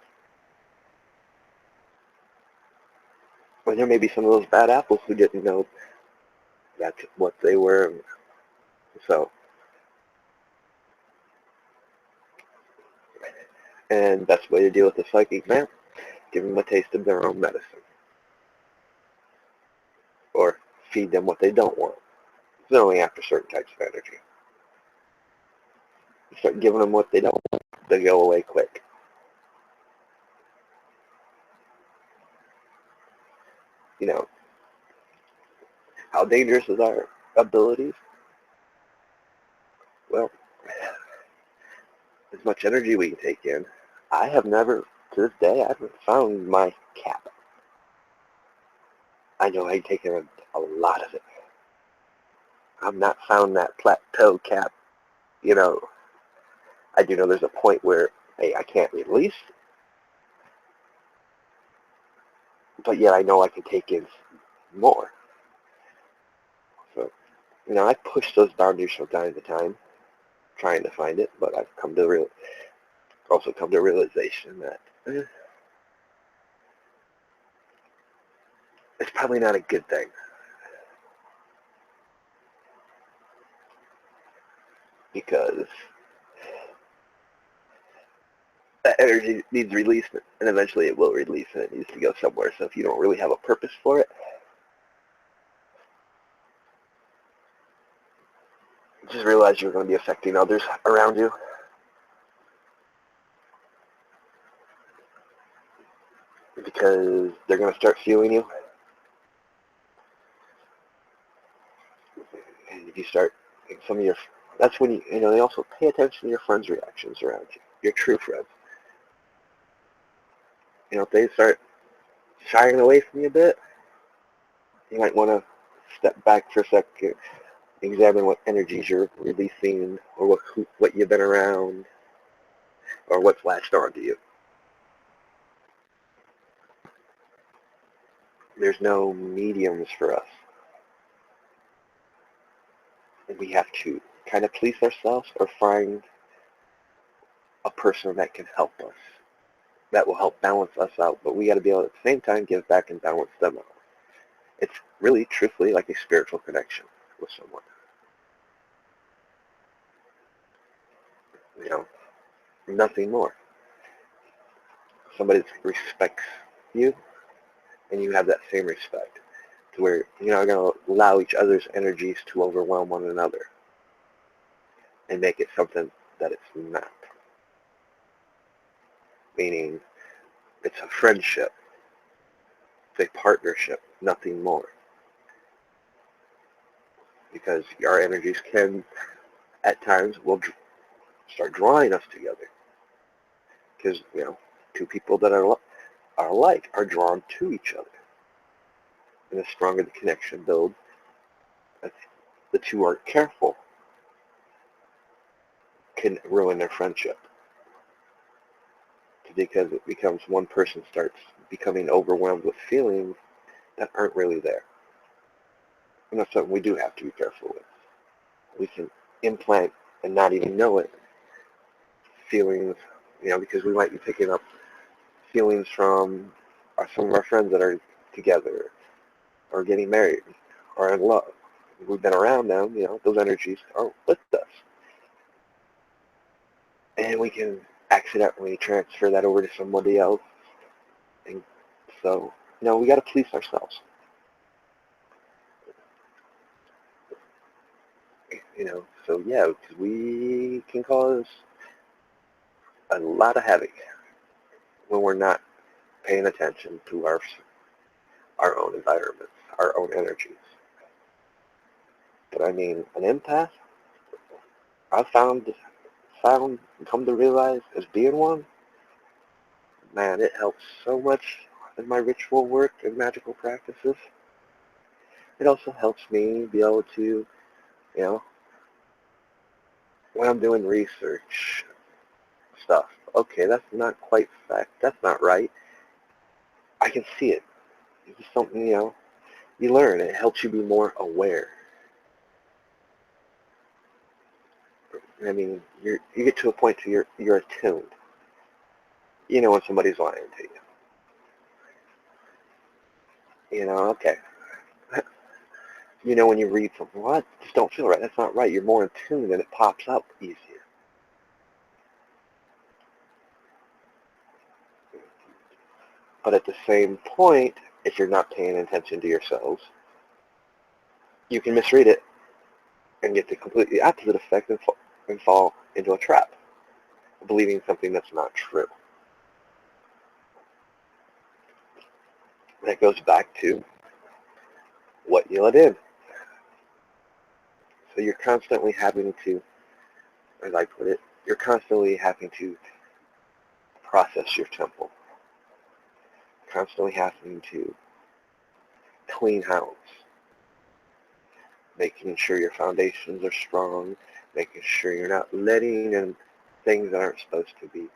A: But there may be some of those bad apples who didn't know that's what they were. So, and best way to deal with the psychic vamp, give them a taste of their own medicine. Or feed them what they don't want. It's only after certain types of energy. You start giving them what they don't want, they go away quick. How dangerous is our abilities? Well, as much energy we can take in. I have never, to this day, I haven't found my cap. I know I've taken a lot of it. I've not found that plateau cap. I do know there's a point where, hey, I can't release, but yet I know I can take in more. So, I push those boundaries from time to time, trying to find it, but I've also come to a realization that it's probably not a good thing. Because that energy needs release, and eventually it will release, and it needs to go somewhere. So if you don't really have a purpose for it, just realize you're going to be affecting others around you. Because they're going to start feeling you. And if you start, that's when they also pay attention to your friends' reactions around you, your true friends. If they start shying away from you a bit, you might want to step back for a second, examine what energies you're releasing, or what you've been around, or what's latched onto you. There's no mediums for us. We have to kind of police ourselves or find a person that can help us, that will help balance us out. But we got to be able to, at the same time, give back and balance them out. It's really, truthfully, like a spiritual connection with someone. You know, nothing more. Somebody that respects you, and you have that same respect, to where you're not going to allow each other's energies to overwhelm one another and make it something that it's not. Meaning, it's a friendship, it's a partnership, nothing more. Because our energies can, at times, will start drawing us together. Because, two people that are alike are drawn to each other. And the stronger the connection builds, if the two aren't careful, can ruin their friendship. Because it becomes one person starts becoming overwhelmed with feelings that aren't really there. And that's something we do have to be careful with. We can implant and not even know it, feelings, because we might be picking up feelings from some of our friends that are together or getting married or in love. We've been around them, those energies are with us. And we can accidentally transfer that over to somebody else. And so, we got to police ourselves. So yeah, because we can cause a lot of havoc when we're not paying attention to our own environments, our own energies. But I mean, an empath, I've come to realize as being one, man, it helps so much in my ritual work and magical practices. It also helps me be able to, when I'm doing research stuff, okay, that's not quite fact, that's not right. I can see it. It's just something, you learn. It helps you be more aware. I mean, you get to a point to you're attuned. You know when somebody's lying to you. Okay. When you read something, well, I just don't feel right. That's not right. You're more in tune and it pops up easier. But at the same point, if you're not paying attention to yourselves, you can misread it and get the completely opposite effect and fall into a trap, believing something that's not true. That goes back to what you let in. So you're constantly having to, as I put it, you're constantly having to process your temple, constantly having to clean house, making sure your foundations are strong, making sure you're not letting in things that aren't supposed to be,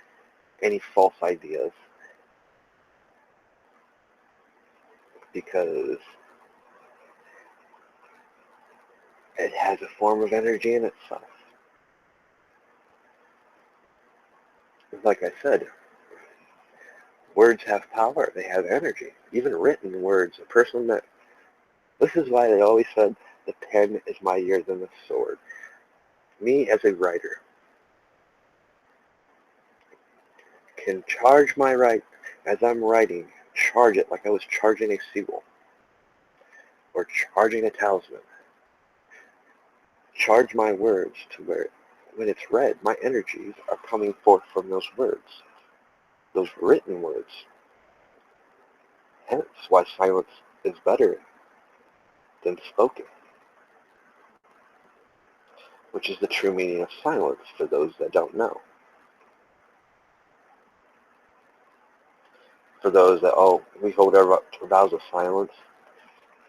A: any false ideas, because it has a form of energy in itself. Like I said, words have power. They have energy. Even written words. This is why they always said the pen is mightier than the sword. Me as a writer can charge my right as I'm writing, charge it like I was charging a seagull or charging a talisman. Charge my words to where when it's read, my energies are coming forth from those words, those written words. Hence why silence is better than spoken, which is the true meaning of silence for those that don't know. For those that, we hold our vows of silence,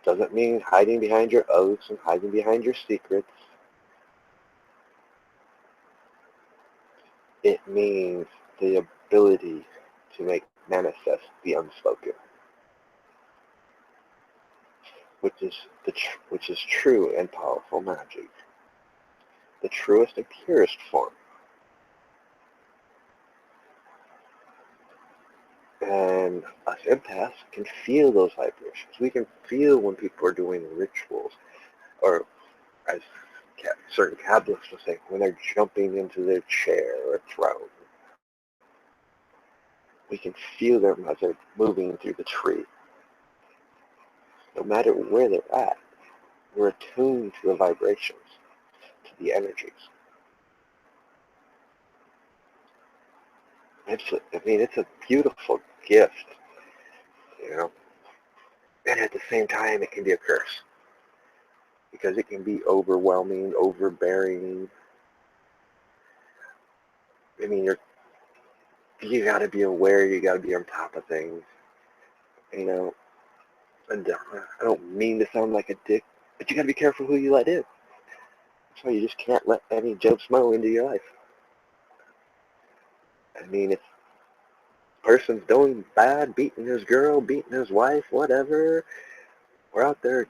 A: doesn't mean hiding behind your oaths and hiding behind your secrets. It means the ability to make manifest the unspoken. which is true and powerful magic, the truest and purest form. And us empaths can feel those vibrations. We can feel when people are doing rituals, or as certain Kabbalists will say, when they're jumping into their chair or throne. We can feel them as they're moving through the tree. No matter where they're at, we're attuned to the vibrations, to the energies. It's a beautiful gift, you know. And at the same time, it can be a curse because it can be overwhelming, overbearing. I mean, you got to be aware. You got to be on top of things, you know. And I don't mean to sound like a dick, but you got to be careful who you let in. So you just can't let any Joe Smo into your life. I mean, if a person's doing bad, beating his girl, beating his wife, whatever, we're out there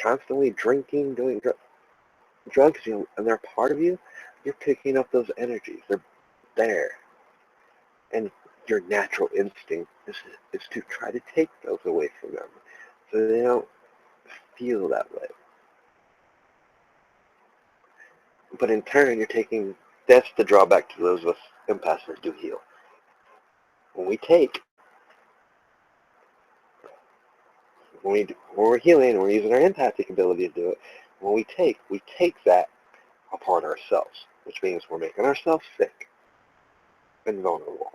A: constantly drinking, doing drugs, and they're part of you, you're picking up those energies. They're there. And your natural instinct is to try to take those away from them so they don't feel that way. But in turn, that's the drawback to those of us empaths that do heal. When we're healing and we're using our empathic ability to do it, when we take that upon ourselves, which means we're making ourselves sick and vulnerable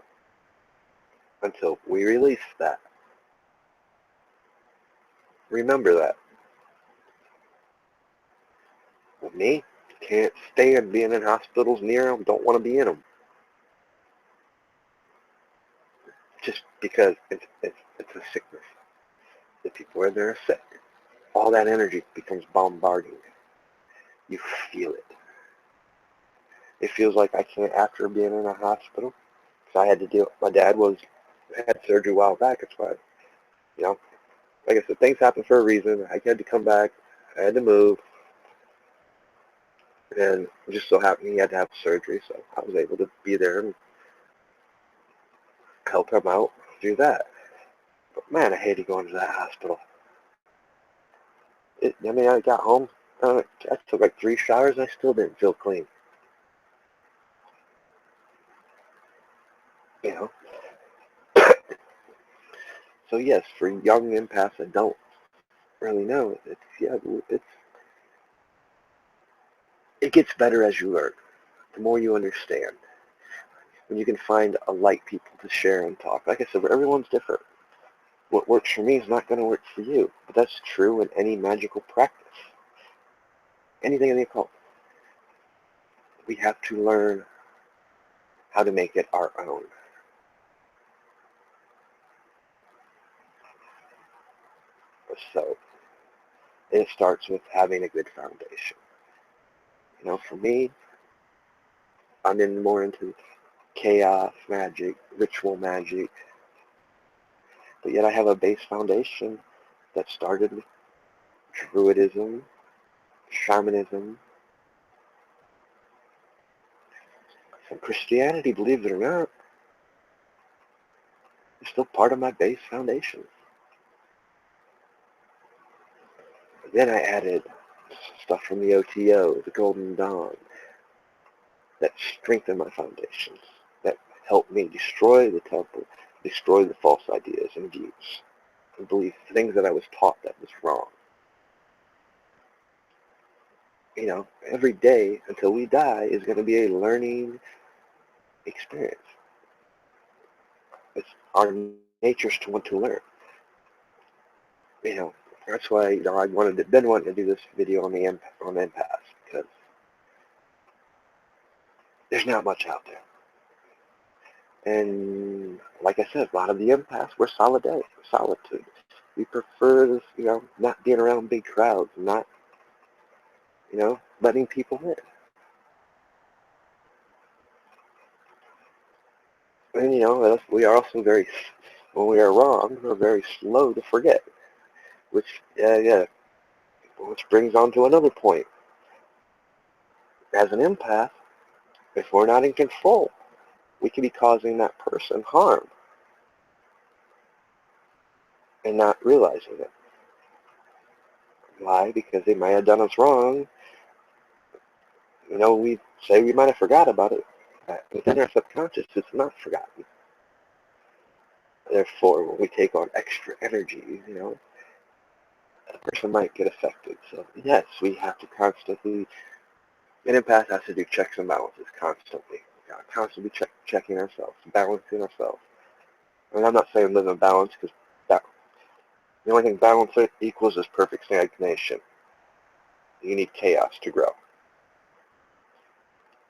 A: until we release that. Remember that. With me, can't stand being in hospitals near them, don't want to be in them. Just because it's a sickness. The people in there are sick. All that energy becomes bombarding. You feel it. It feels like I can't, after being in a hospital, because I had to deal, my dad had surgery a while back, that's why, like I said, things happen for a reason. I had to come back, I had to move, and it just so happened he had to have surgery, so I was able to be there and help him out do that. But man, I hated going to that hospital. I got home, I took like 3 showers and I still didn't feel clean. So yes, for young empaths that don't really know, it gets better as you learn. The more you understand, when you can find like people to share and talk. Like I said, everyone's different. What works for me is not going to work for you, but that's true in any magical practice. Anything in the occult. We have to learn how to make it our own. So it starts with having a good foundation. For me, I'm more into chaos magic, ritual magic, but yet I have a base foundation that started with druidism, shamanism, and Christianity, believe it or not, is still part of my base foundation. Then I added stuff from the OTO, the Golden Dawn, that strengthened my foundations, that helped me destroy the temple, destroy the false ideas and views, and believe things that I was taught that was wrong. Every day until we die is going to be a learning experience. It's our natures to want to learn. That's why I've been wanting to do this video on empaths, because there's not much out there. And like I said, a lot of the empaths, we're solitude. We prefer this, not being around big crowds, not, letting people in. And, we are also when we are wrong, we're very slow to forget. Which, yeah, Which brings on to another point. As an empath, if we're not in control, we could be causing that person harm and not realizing it. Why? Because they might have done us wrong. We say we might have forgot about it. But within our subconscious, it's not forgotten. Therefore, when we take on extra energy, a person might get affected. So yes, we have to constantly, an empath has to do checks and balances constantly. Constantly checking ourselves, balancing ourselves. And I'm not saying live in balance, because the only thing balance equals is perfect stagnation. You need chaos to grow.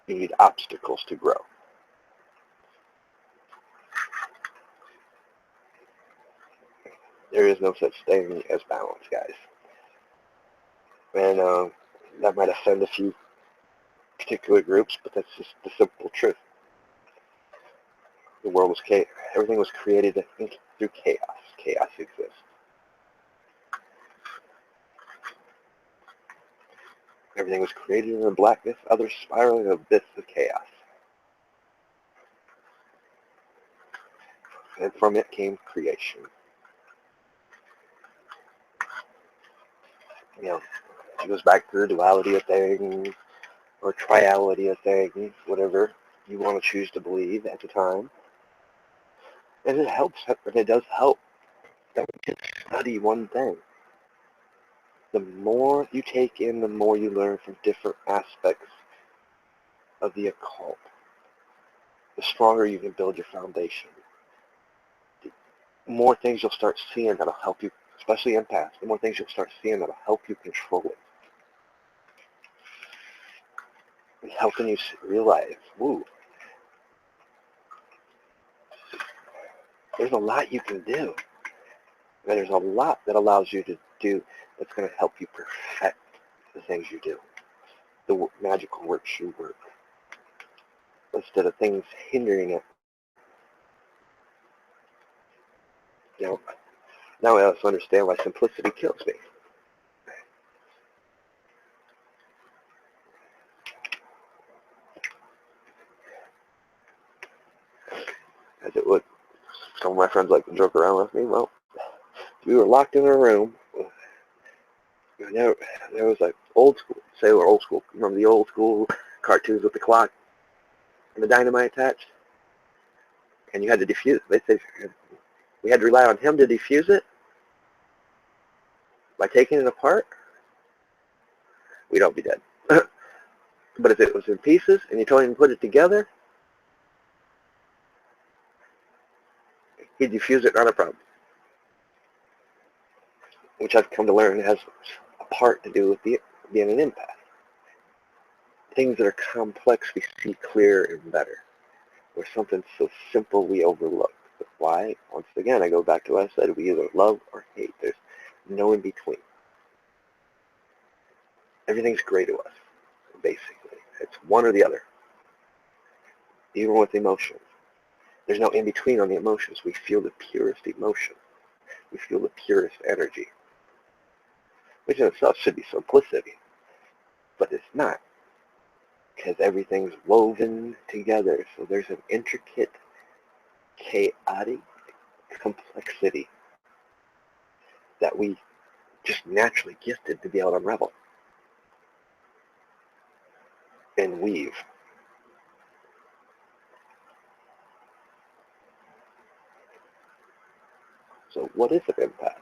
A: You need obstacles to grow. There is no such thing as balance, guys. And that might offend a few particular groups, but that's just the simple truth. The world was chaos. Everything was created through chaos. Chaos exists. Everything was created in the blackness, others spiraling in abyss of chaos. And from it came creation. It goes back to the duality of things, or triality of things, whatever you want to choose to believe at the time. And it helps, and it does help. Don't just study one thing. The more you take in, the more you learn from different aspects of the occult, the stronger you can build your foundation. The more things you'll start seeing that'll help you, especially empaths, the more things you'll start seeing that'll help you control it. And helping you realize, ooh, there's a lot you can do. And there's a lot that allows you to do that's going to help you perfect the things you do, the magical works you work, instead of things hindering it. Now I also understand why simplicity kills me. As it would. Some of my friends like to joke around with me. Well, we were locked in a room. There was like old school. Say we're old school. Remember the old school cartoons with the clock and the dynamite attached? And you had to defuse it. They say we had to rely on him to defuse it by taking it apart. We'd all be dead. But if it was in pieces and you told him to put it together, he'd defuse it, not a problem. Which I've come to learn has a part to do with being an empath. Things that are complex we see clearer and better. Or something so simple we overlook. But why? Once again, I go back to what I said. We either love or hate. There's no in between. Everything's gray to us, basically. It's one or the other. Even with emotions. There's no in between on the emotions. We feel the purest emotion. We feel the purest energy. Which in itself should be simplicity. But it's not. Because everything's woven together. So there's an intricate, chaotic complexity that we just naturally gifted to be able to unravel and weave. So what is an empath?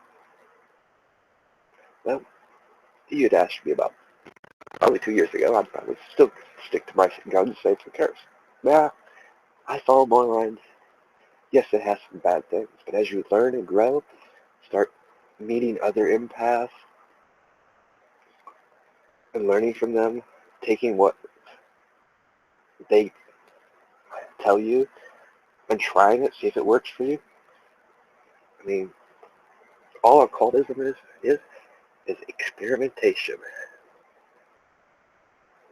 A: Well, you'd asked me about probably 2 years ago. I'd probably still stick to my guns and say, who cares? Yeah, I follow more lines. Yes, it has some bad things, but as you learn and grow, start meeting other empaths and learning from them, taking what they tell you and trying it, see if it works for you. I mean, all occultism is experimentation.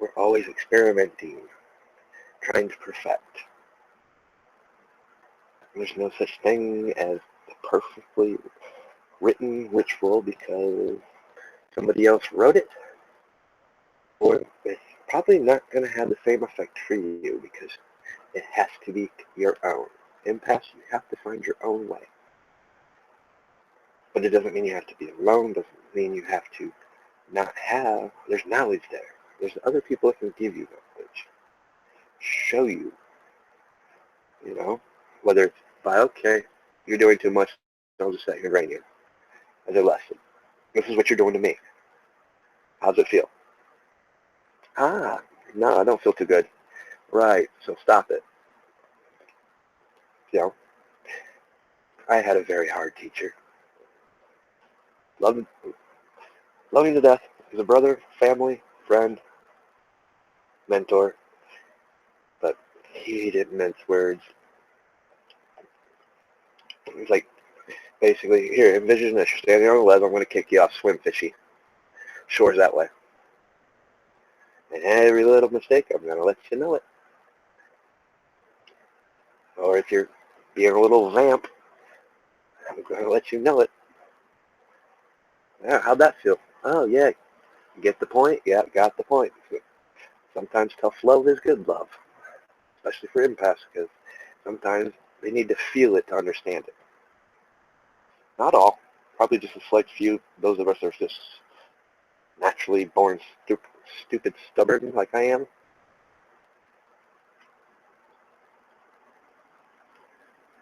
A: We're always experimenting, trying to perfect. There's no such thing as the perfectly written ritual, because somebody else wrote it, or it's probably not going to have the same effect for you because it has to be your own. Empaths, you have to find your own way. But it doesn't mean you have to be alone, doesn't mean you have to not have, there's knowledge there. There's other people that can give you knowledge, show you, whether it's by, okay, you're doing too much, I'll just sit here and write you as a lesson. This is what you're doing to me. How's it feel? No, I don't feel too good. Right, so stop it. I had a very hard teacher. Loved him to death. He's a brother, family, friend, mentor, but he didn't mince words. He's like, basically, here, envision this. You're standing on a ledge. I'm going to kick you off. Swim, fishy. Shore's that way. And every little mistake, I'm going to let you know it. Or if you're being a little vamp, I'm going to let you know it. Yeah, how'd that feel? Oh, yeah. Get the point? Yeah, got the point. Sometimes tough love is good love, especially for empaths, because sometimes they need to feel it to understand it. Not all. Probably just a select few. Those of us are just naturally born stupid, stubborn like I am.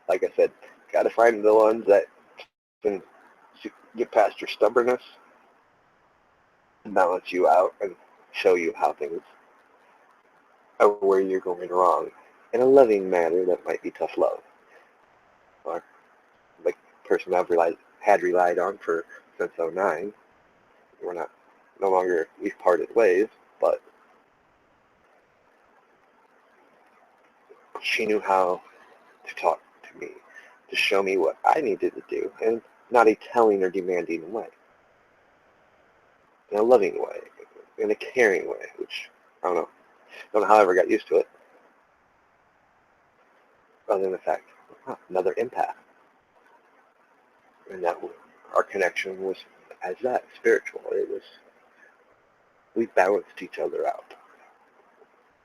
A: Like I said, got to find the ones that can get past your stubbornness, balance you out, and show you how things are where you're going wrong in a loving manner that might be tough love. Or like the person I've had relied on since '09. We're no longer, we've parted ways, but she knew how to talk to me, to show me what I needed to do, and not a telling or demanding way. In a loving way, in a caring way, which I don't know how I ever got used to it, other than the fact, another empath. And that our connection was as that, spiritual. It was, we balanced each other out.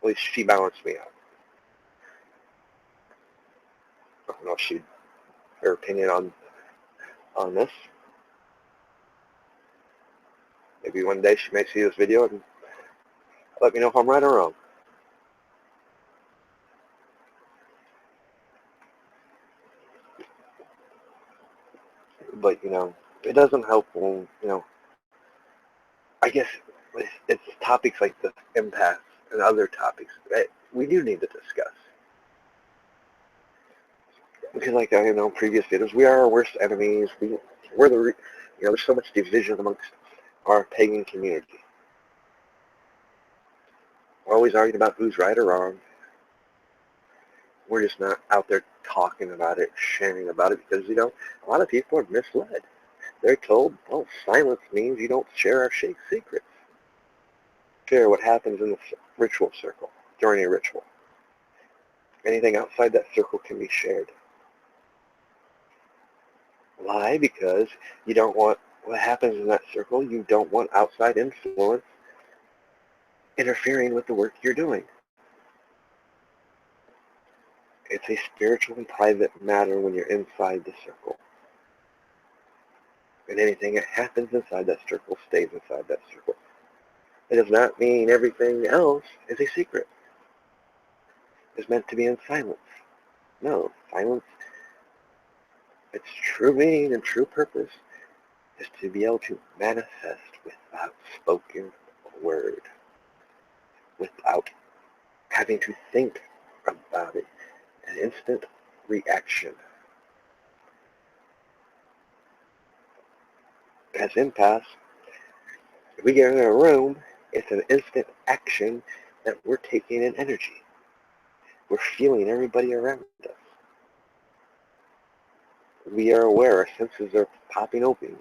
A: At least she balanced me out. I don't know if her opinion on this. Maybe one day she may see this video and let me know if I'm right or wrong. But, it doesn't help when, I guess it's topics like the empaths and other topics that we do need to discuss. Because like I know in previous videos, we are our worst enemies. We're there's so much division amongst our pagan community. We're always arguing about who's right or wrong. We're just not out there talking about it, sharing about it, because, a lot of people are misled. They're told, well, silence means you don't share our secrets. Share what happens in the ritual circle, during a ritual. Anything outside that circle can be shared. Why? Because you don't want what happens in that circle, you don't want outside influence interfering with the work you're doing. It's a spiritual and private matter when you're inside the circle. And anything that happens inside that circle stays inside that circle. It does not mean everything else is a secret. It's meant to be in silence. No, silence, its true meaning and true purpose is to be able to manifest without spoken word, without having to think about it, an instant reaction. As empaths, if we get in a room, it's an instant action that we're taking in energy. We're feeling everybody around us. We are aware, our senses are popping open.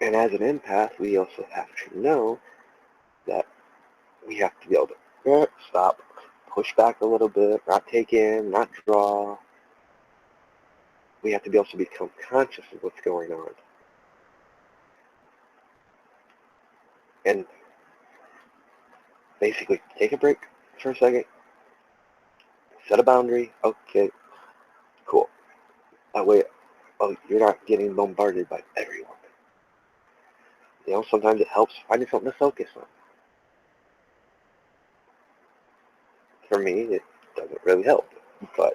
A: And as an empath, we also have to know that we have to be able to stop, push back a little bit, not take in, not draw, we have to be able to become conscious of what's going on. And basically take a break for a second, set a boundary. Okay, cool. That way, you're not getting bombarded by everyone. Sometimes it helps finding something to focus on. For me, it doesn't really help, but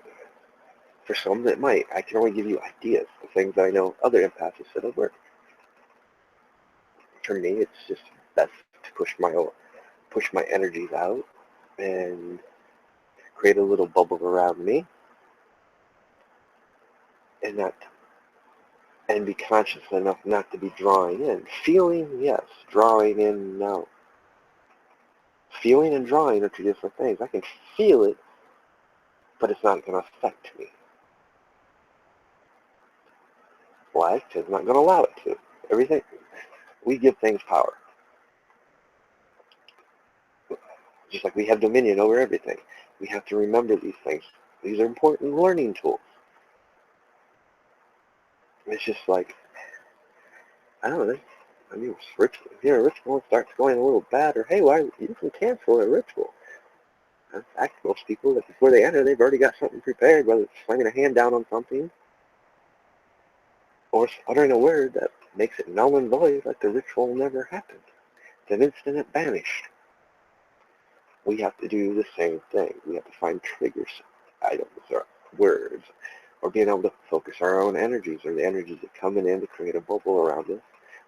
A: for some it might. I can only give you ideas of things that I know other empaths have said over. For me, it's just best to push my energies out and create a little bubble around me, and be conscious enough not to be drawing in. Feeling, yes. Drawing in, no. Feeling and drawing are two different things. I can feel it, but it's not going to affect me. Why? Because I'm not going to allow it to. Everything, we give things power. Just like we have dominion over everything. We have to remember these things. These are important learning tools. It's just like, I don't know, I mean, a ritual starts going a little bad, or hey, why you can cancel a ritual. In fact, most people, that before they enter, they've already got something prepared, whether it's slinging a hand down on something, or uttering a word that makes it null and void, like the ritual never happened. It's an instant it vanished. We have to do the same thing. We have to find triggers, items, or words, or being able to focus our own energies, or the energies that come in to create a bubble around us,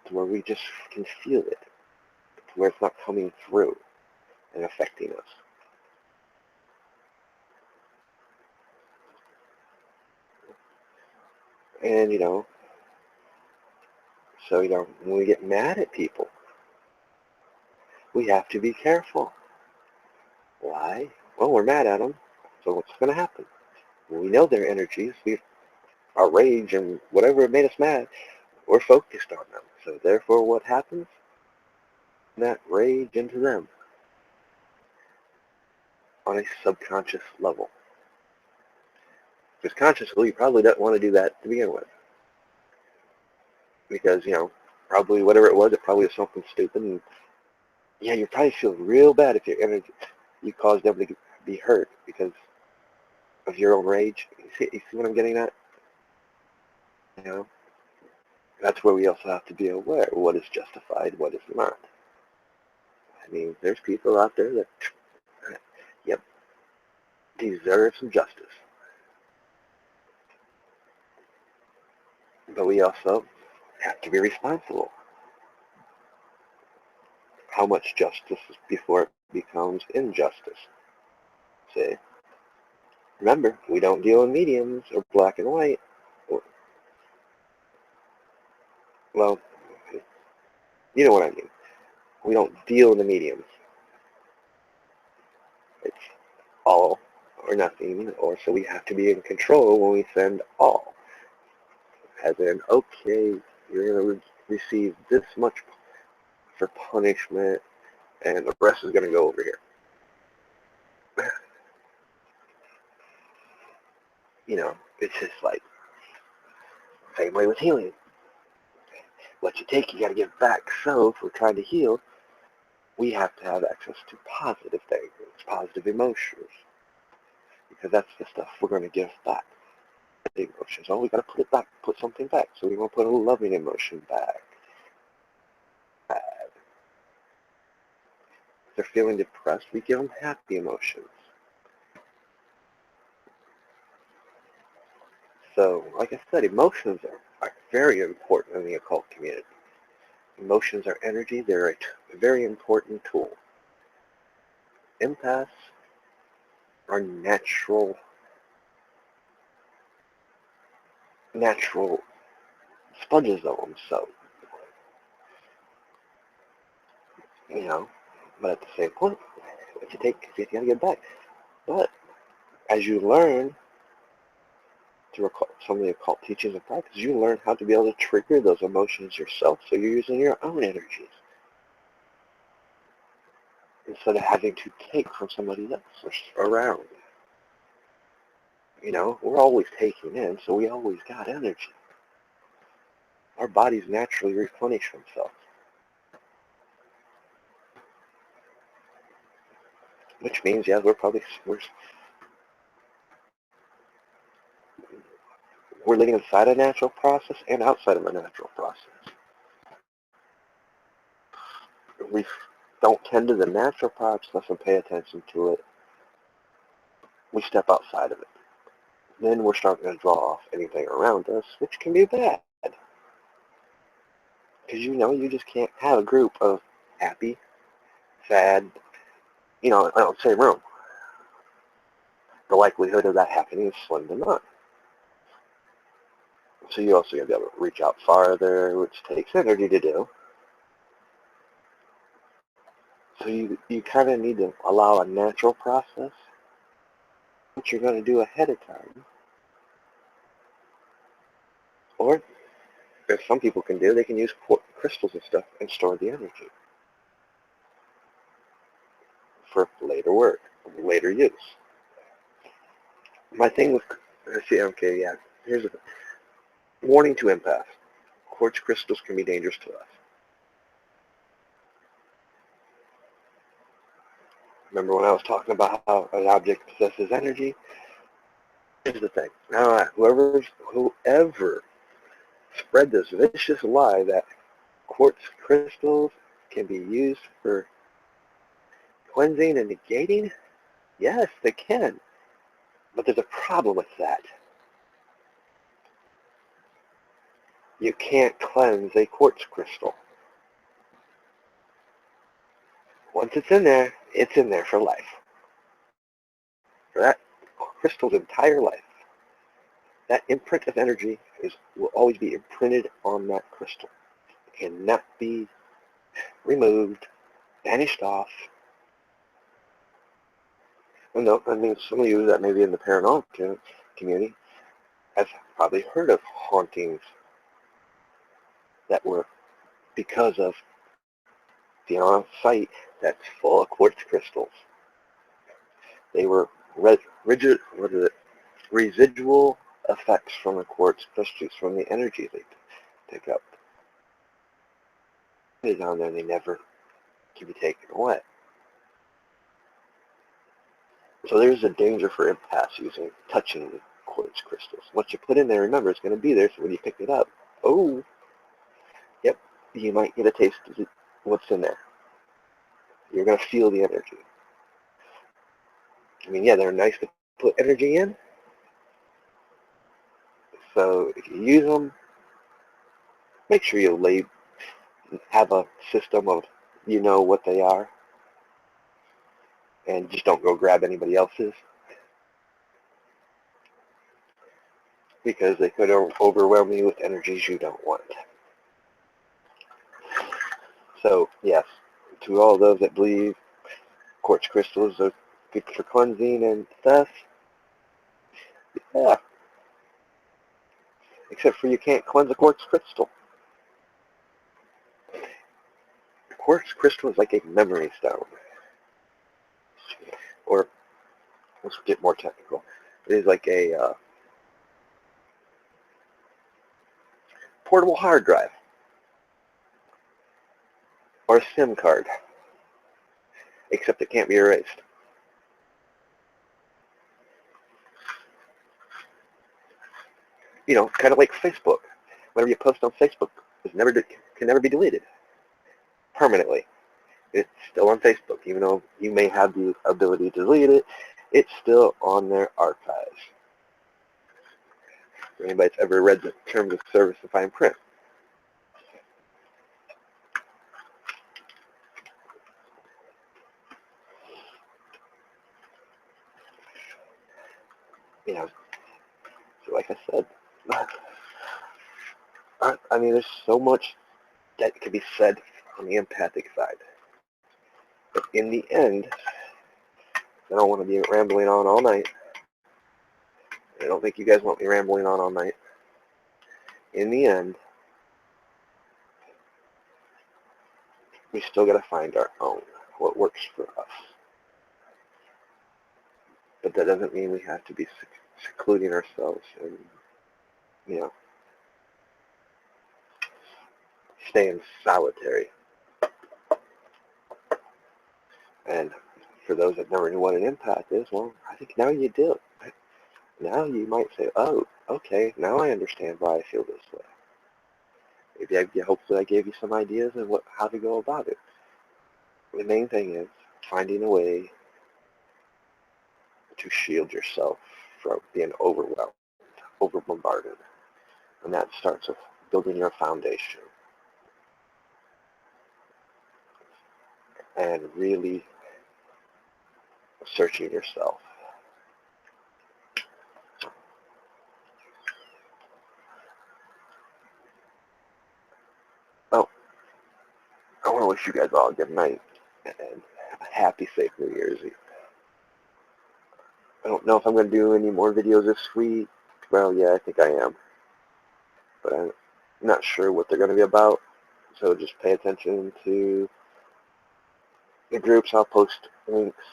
A: to where we just can feel it, to where it's not coming through and affecting us. And, so, when we get mad at people, we have to be careful. Why? Well, we're mad at them, so what's going to happen? We know their energies. Our rage and whatever made us mad, we're focused on them. So therefore, what happens? That rage into them on a subconscious level. Because consciously, you probably don't want to do that to begin with. Because, probably whatever it probably was something stupid. And yeah, you probably feel real bad if you caused them to be hurt because of your own rage. You see what I'm getting at? That's where we also have to be aware of what is justified, what is not. I mean, there's people out there that, yep, deserve some justice. But we also have to be responsible. How much justice before it becomes injustice? See? Remember, we don't deal in mediums or black and white. Well, you know what I mean. We don't deal in the mediums. It's all or nothing, or so we have to be in control when we send all. As in, okay, you're going to receive this much for punishment, and the rest is going to go over here. It's just like, same way with healing. What you take, you got to give back. So if we're trying to heal, we have to have access to positive things, positive emotions, because that's the stuff we're going to give back. The emotions. Oh, we got to put it back, put something back. So we want to put a loving emotion back. If they're feeling depressed, we give them happy emotions. So, like I said, emotions are very important in the occult community. Emotions are energy. They're a very important tool. Empaths are natural sponges of them. So, but at the same point, what you take, you got to get back. But as you learn through some of the occult teachings and practices, you learn how to be able to trigger those emotions yourself, so you're using your own energies instead of having to take from somebody else or around. You know, we're always taking in, so we always got energy. Our bodies naturally replenish themselves. Which means, yeah, we're living inside a natural process and outside of a natural process. We don't tend to the natural process and pay attention to it. We step outside of it. Then we're starting to draw off anything around us, which can be bad. Because you just can't have a group of happy, sad, in the same room. The likelihood of that happening is slim to none. So you also got to be able to reach out farther, which takes energy to do. So you kind of need to allow a natural process, which you're going to do ahead of time. Or, if some people can do, they can use crystals and stuff and store the energy for later work, later use. My thing with, here's a warning to empaths. Quartz crystals can be dangerous to us. Remember when I was talking about how an object possesses energy? Here's the thing. Whoever spread this vicious lie that quartz crystals can be used for cleansing and negating, yes, they can. But there's a problem with that. You can't cleanse a quartz crystal. Once it's in there for life. For that crystal's entire life. That imprint of energy will always be imprinted on that crystal. It cannot be removed, vanished off. No, I mean, some of you that may be in the paranormal community have probably heard of hauntings that were because of being on a site that's full of quartz crystals. They were residual effects from the quartz crystals, from the energy they pick up. They're down there, they never can be taken away. So there's a danger for empaths touching the quartz crystals. What you put in there, remember, it's going to be there, so when you pick it up, yep, you might get a taste of what's in there. You're going to feel the energy. I mean, yeah, they're nice to put energy in. So if you use them, make sure you have a system of what they are, and just don't go grab anybody else's, because they could overwhelm you with energies you don't want. So yes, to all those that believe quartz crystals are good for cleansing and stuff, yeah, except for you can't cleanse a quartz crystal. A quartz crystal is like a memory stone, or let's get more technical. It is like a portable hard drive or a SIM card, except it can't be erased. Kind of like Facebook. Whatever you post on Facebook can never be deleted permanently. It's still on Facebook, even though you may have the ability to delete it. It's still on their archives. For anybody that's ever read the terms of service of fine print. So like I said, I mean, there's so much that could be said on the empathic side. But in the end, I don't want to be rambling on all night. I don't think you guys want me rambling on all night. In the end, we still got to find our own, what works for us. But that doesn't mean we have to be secluding ourselves and, staying solitary. And for those that never knew what an empath is, well, I think now you do. Now you might say, oh, okay, now I understand why I feel this way. Maybe hopefully I gave you some ideas of how to go about it. The main thing is finding a way to shield yourself from being overwhelmed, over-bombarded. And that starts with building your foundation and really searching yourself. Oh, I want to wish you guys all a good night and a happy, safe New Year's Eve. I don't know if I'm going to do any more videos this week. Well, yeah, I think I am. But I'm not sure what they're going to be about. So just pay attention to the groups. I'll post links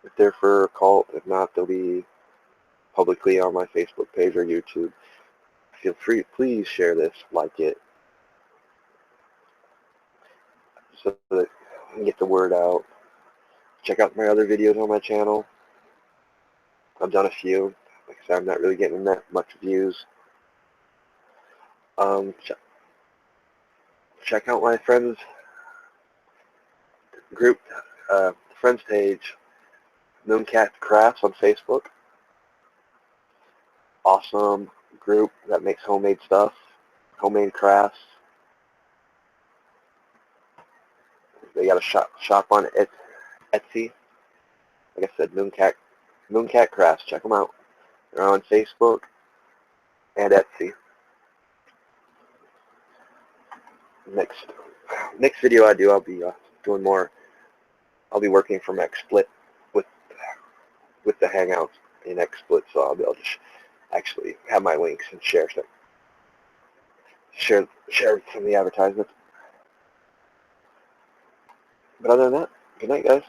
A: if they're for a cult. If not, they'll be publicly on my Facebook page or YouTube. Feel free, please share this, like it, so that I can get the word out. Check out my other videos on my channel. I've done a few. Like I said, I'm not really getting that much views. Check out my friends group, friends page, Mooncat Crafts on Facebook. Awesome group that makes homemade stuff, homemade crafts. They got a shop on Etsy. Like I said, Mooncat Crafts. Check them out. They're on Facebook and Etsy. Next video I do, I'll be doing more. I'll be working from XSplit with the Hangouts in XSplit, so I'll be able to actually have my links and share some of the advertisements. But other than that, good night, guys.